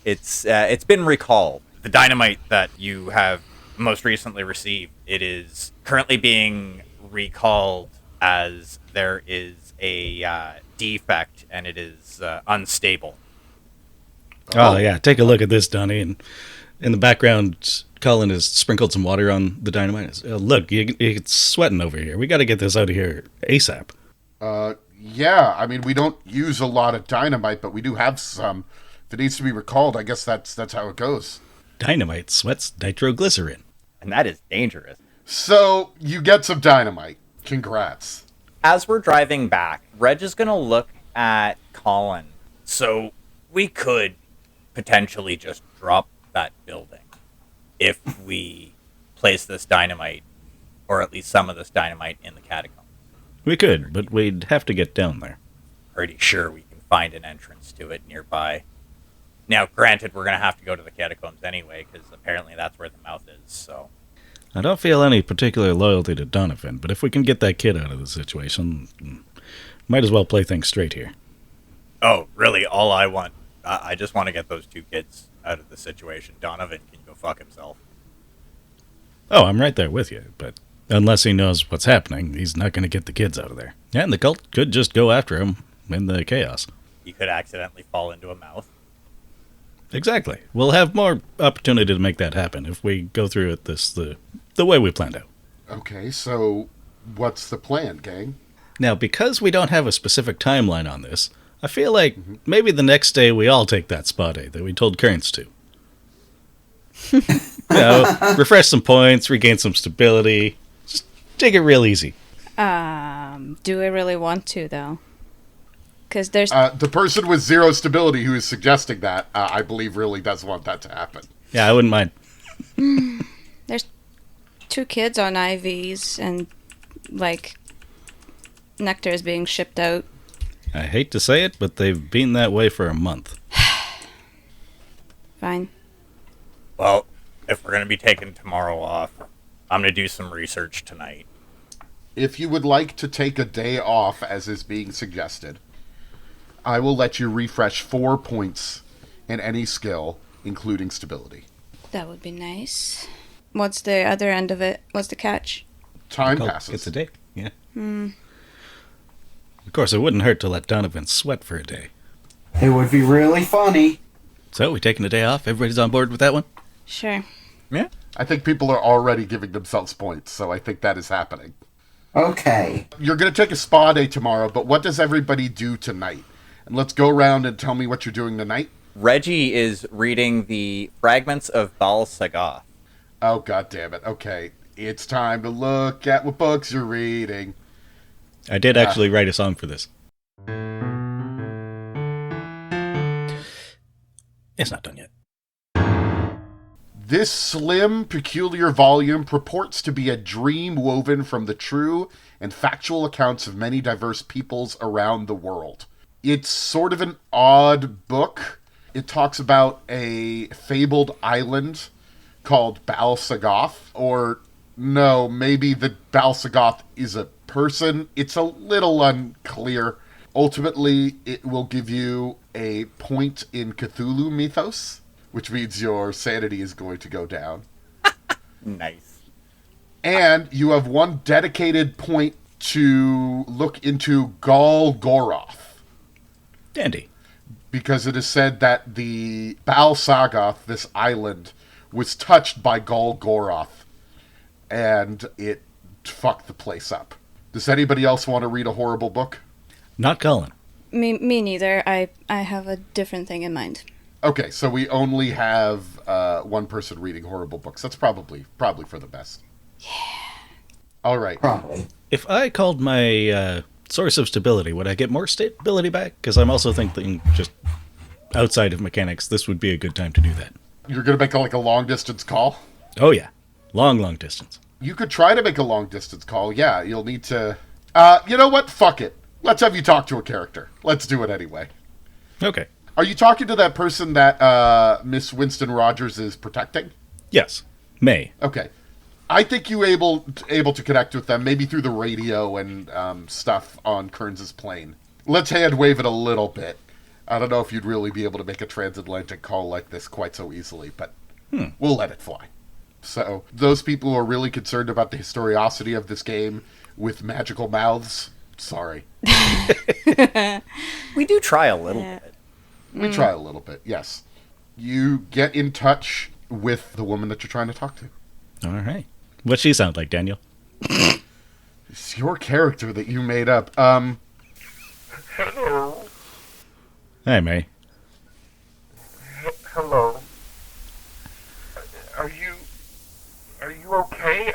It's been recalled. The dynamite that you have most recently received, it is currently being recalled as there is a defect and it is unstable. Oh, yeah. Take a look at this, Donnie. And in the background, Collin has sprinkled some water on the dynamite. Look, it's sweating over here. We got to get this out of here ASAP. Yeah, I mean, we don't use a lot of dynamite, but we do have some. If it needs to be recalled, I guess that's how it goes. Dynamite sweats nitroglycerin. And that is dangerous. So, you get some dynamite. Congrats. As we're driving back, Reg is going to look at Collin. So, we could potentially just drop that building if we place this dynamite, or at least some of this dynamite, in the catacombs. We could, but we'd have to get down there. Pretty sure we can find an entrance to it nearby. Now, granted, we're going to have to go to the catacombs anyway, because apparently that's where the mouth is, so... I don't feel any particular loyalty to Donovan, but if we can get that kid out of the situation, might as well play things straight here. Oh, really? All I want, I just want to get those 2 kids out of the situation. Donovan can go fuck himself. Oh, I'm right there with you, but unless he knows what's happening, he's not going to get the kids out of there. And the cult could just go after him in the chaos. He could accidentally fall into a mouth. Exactly. We'll have more opportunity to make that happen if we go through it the way we planned out. Okay, so what's the plan, gang? Now, because we don't have a specific timeline on this, I feel like maybe the next day we all take that spa day that we told Kearns to. Refresh some points, regain some stability. Just take it real easy. Do we really want to, though? Because there's... the person with 0 stability who is suggesting that, I believe, really does want that to happen. Yeah, I wouldn't mind. There's 2 kids on IVs, and, nectar is being shipped out. I hate to say it, but they've been that way for a month. Fine. Well, if we're going to be taking tomorrow off, I'm going to do some research tonight. If you would like to take a day off, as is being suggested, I will let you refresh 4 points in any skill, including stability. That would be nice. What's the other end of it? What's the catch? Time passes. It's a day, yeah. Of course, it wouldn't hurt to let Donovan sweat for a day. It would be really funny. So, we taking a day off? Everybody's on board with that one? Sure. Yeah. I think people are already giving themselves points, so I think that is happening. Okay. You're going to take a spa day tomorrow, but what does everybody do tonight? And let's go around and tell me what you're doing tonight. Reggie is reading the fragments of Bal Sagoth. Oh, God damn it. Okay. It's time to look at what books you're reading. I did actually write a song for this. It's not done yet. This slim, peculiar volume purports to be a dream woven from the true and factual accounts of many diverse peoples around the world. It's sort of an odd book. It talks about a fabled island called Bal Sagoth, or no, maybe the Bal Sagoth is a person. It's a little unclear. Ultimately, it will give you a point in Cthulhu mythos, which means your sanity is going to go down. Nice. And you have 1 dedicated point to look into Gol Goroth. Dandy. Because it is said that the Bal Sagoth, this island, was touched by Gol Goroth, and it fucked the place up. Does anybody else want to read a horrible book? Not Collin. Me neither. I have a different thing in mind. Okay, so we only have 1 person reading horrible books. That's probably for the best. Yeah. All right. Probably. If I called my source of stability, would I get more stability back? Because I'm also thinking, just outside of mechanics, this would be a good time to do that. You're going to make a long-distance call? Oh, yeah. Long distance. You could try to make a long-distance call. Yeah, you'll need to... you know what? Fuck it. Let's have you talk to a character. Let's do it anyway. Okay. Are you talking to that person that Miss Winston Rogers is protecting? Yes. May. Okay. I think you able to connect with them, maybe through the radio and stuff on Kearns' plane. Let's hand wave it a little bit. I don't know if you'd really be able to make a transatlantic call like this quite so easily, but we'll let it fly. So, those people who are really concerned about the historiosity of this game with magical mouths, sorry. We do try a little bit. We try a little bit, yes. You get in touch with the woman that you're trying to talk to. All right. What's she sound like, Daniel? It's your character that you made up. Hello. Hi, May. Hello. Are you okay?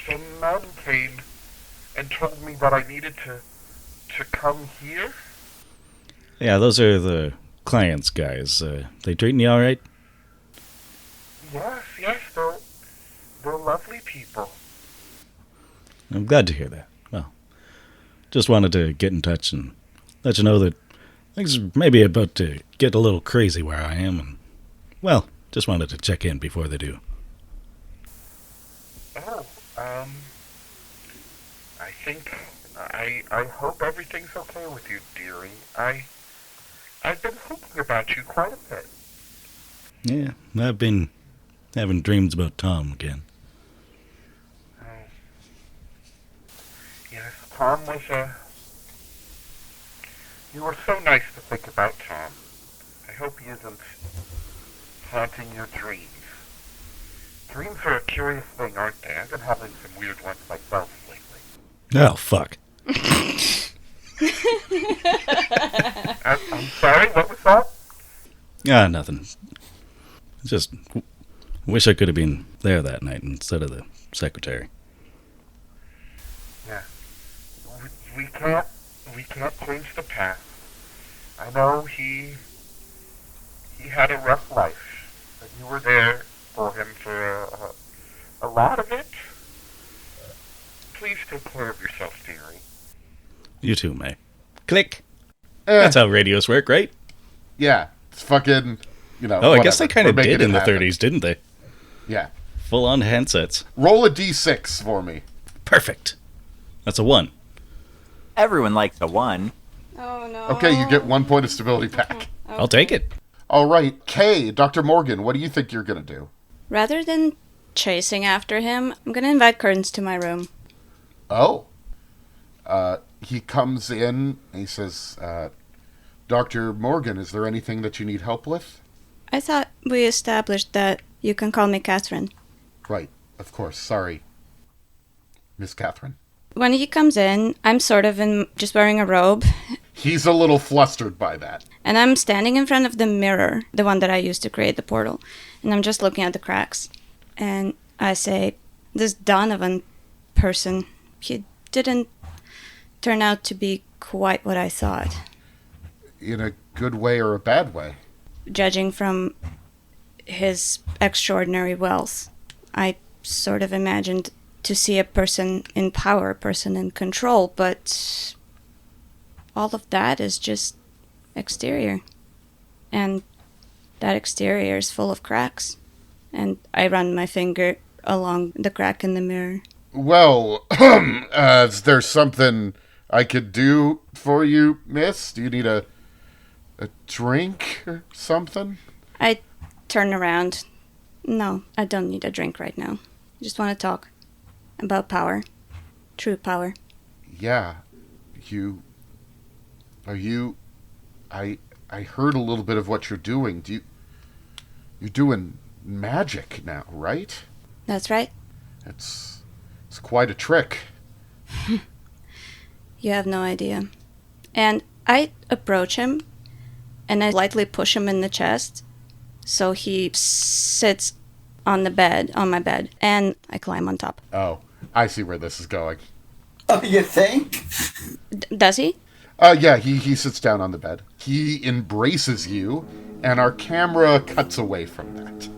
Some man came and told me that I needed to come here. Yeah, those are the clients, guys. They treating you all right? Yes, they're lovely people. I'm glad to hear that. Well, just wanted to get in touch and let you know that things are maybe about to get a little crazy where I am, and, well, just wanted to check in before they do. I think, I hope everything's okay with you, dearie. I've been thinking about you quite a bit. Yeah, I've been having dreams about Tom again. Yes, Tom was, you were so nice to think about Tom. I hope he isn't haunting your dreams. Dreams are a curious thing, aren't they? I've been having some weird ones myself lately. Oh, fuck. I'm sorry, what was that? Nothing. Just wish I could have been there that night instead of the secretary. Yeah. We can't change the past. I know he had a rough life, but you were there for him for a lot of it. Please take care of yourself, dearie. You too, May. Click. That's how radios work, right? Yeah. It's fucking, Oh, I guess they kind of did in the 30s, didn't they? Yeah. Full-on handsets. Roll a d6 for me. Perfect. That's a 1. Everyone likes a 1. Oh, no. Okay, you get 1 point of stability back. Okay. I'll take it. All right. Kay, Dr. Morgan, what do you think you're going to do? Rather than chasing after him, I'm gonna invite Curtains to my room. Oh. He comes in, and he says, Dr. Morgan, is there anything that you need help with? I thought we established that you can call me Catherine. Right, of course. Sorry, Miss Catherine. When he comes in, I'm sort of just wearing a robe, He's a little flustered by that. and I'm standing in front of the mirror, the one that I used to create the portal, and I'm just looking at the cracks. And I say, this Donovan person, he didn't turn out to be quite what I thought. In a good way or a bad way? Judging from his extraordinary wealth, I sort of imagined to see a person in power, a person in control, but all of that is just exterior. And that exterior is full of cracks. And I run my finger along the crack in the mirror. Well, is there something I could do for you, miss? Do you need a drink or something? I turn around. No, I don't need a drink right now. I just want to talk about power. True power. Yeah. I heard a little bit of what you're doing. You're doing magic now, right? That's right. It's quite a trick. You have no idea. And I approach him, and I lightly push him in the chest, so he sits on the bed, on my bed, and I climb on top. Oh, I see where this is going. Oh, you think? Does he? Yeah, he sits down on the bed. He embraces you, and our camera cuts away from that.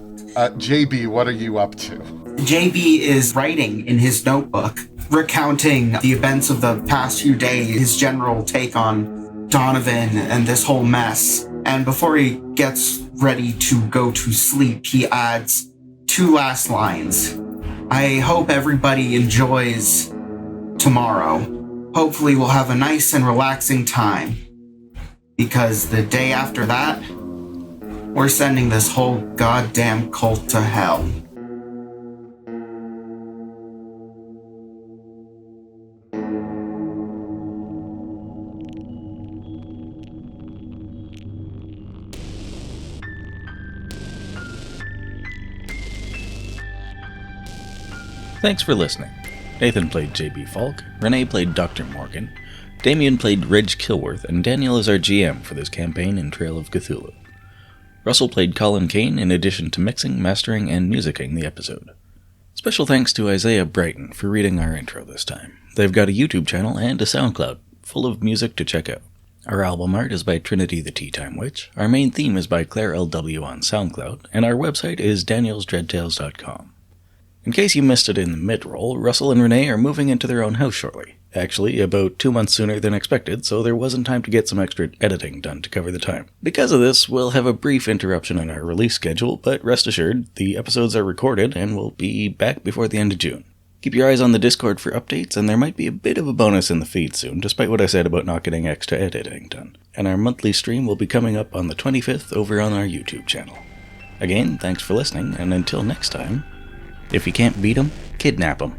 JB, what are you up to? JB is writing in his notebook, recounting the events of the past few days, his general take on Donovan and this whole mess. And before he gets ready to go to sleep, he adds 2 last lines. I hope everybody enjoys tomorrow. Hopefully we'll have a nice and relaxing time. Because the day after that, we're sending this whole goddamn cult to hell. Thanks for listening. Nathan played J.B. Falk, Renee played Dr. Morgan, Damien played Ridge Kilworth, and Daniel is our GM for this campaign in Trail of Cthulhu. Russell played Collin Kane in addition to mixing, mastering, and musicking the episode. Special thanks to Isaiah Brighton for reading our intro this time. They've got a YouTube channel and a SoundCloud, full of music to check out. Our album art is by Trinity the Tea Time Witch, our main theme is by Claire LW on SoundCloud, and our website is danielsdreadtales.com. In case you missed it in the mid-roll, Russell and Renee are moving into their own house shortly. Actually, about 2 months sooner than expected, so there wasn't time to get some extra editing done to cover the time. Because of this, we'll have a brief interruption in our release schedule, but rest assured, the episodes are recorded and will be back before the end of June. Keep your eyes on the Discord for updates, and there might be a bit of a bonus in the feed soon, despite what I said about not getting extra editing done. And our monthly stream will be coming up on the 25th over on our YouTube channel. Again, thanks for listening, and until next time, if you can't beat 'em, kidnap 'em.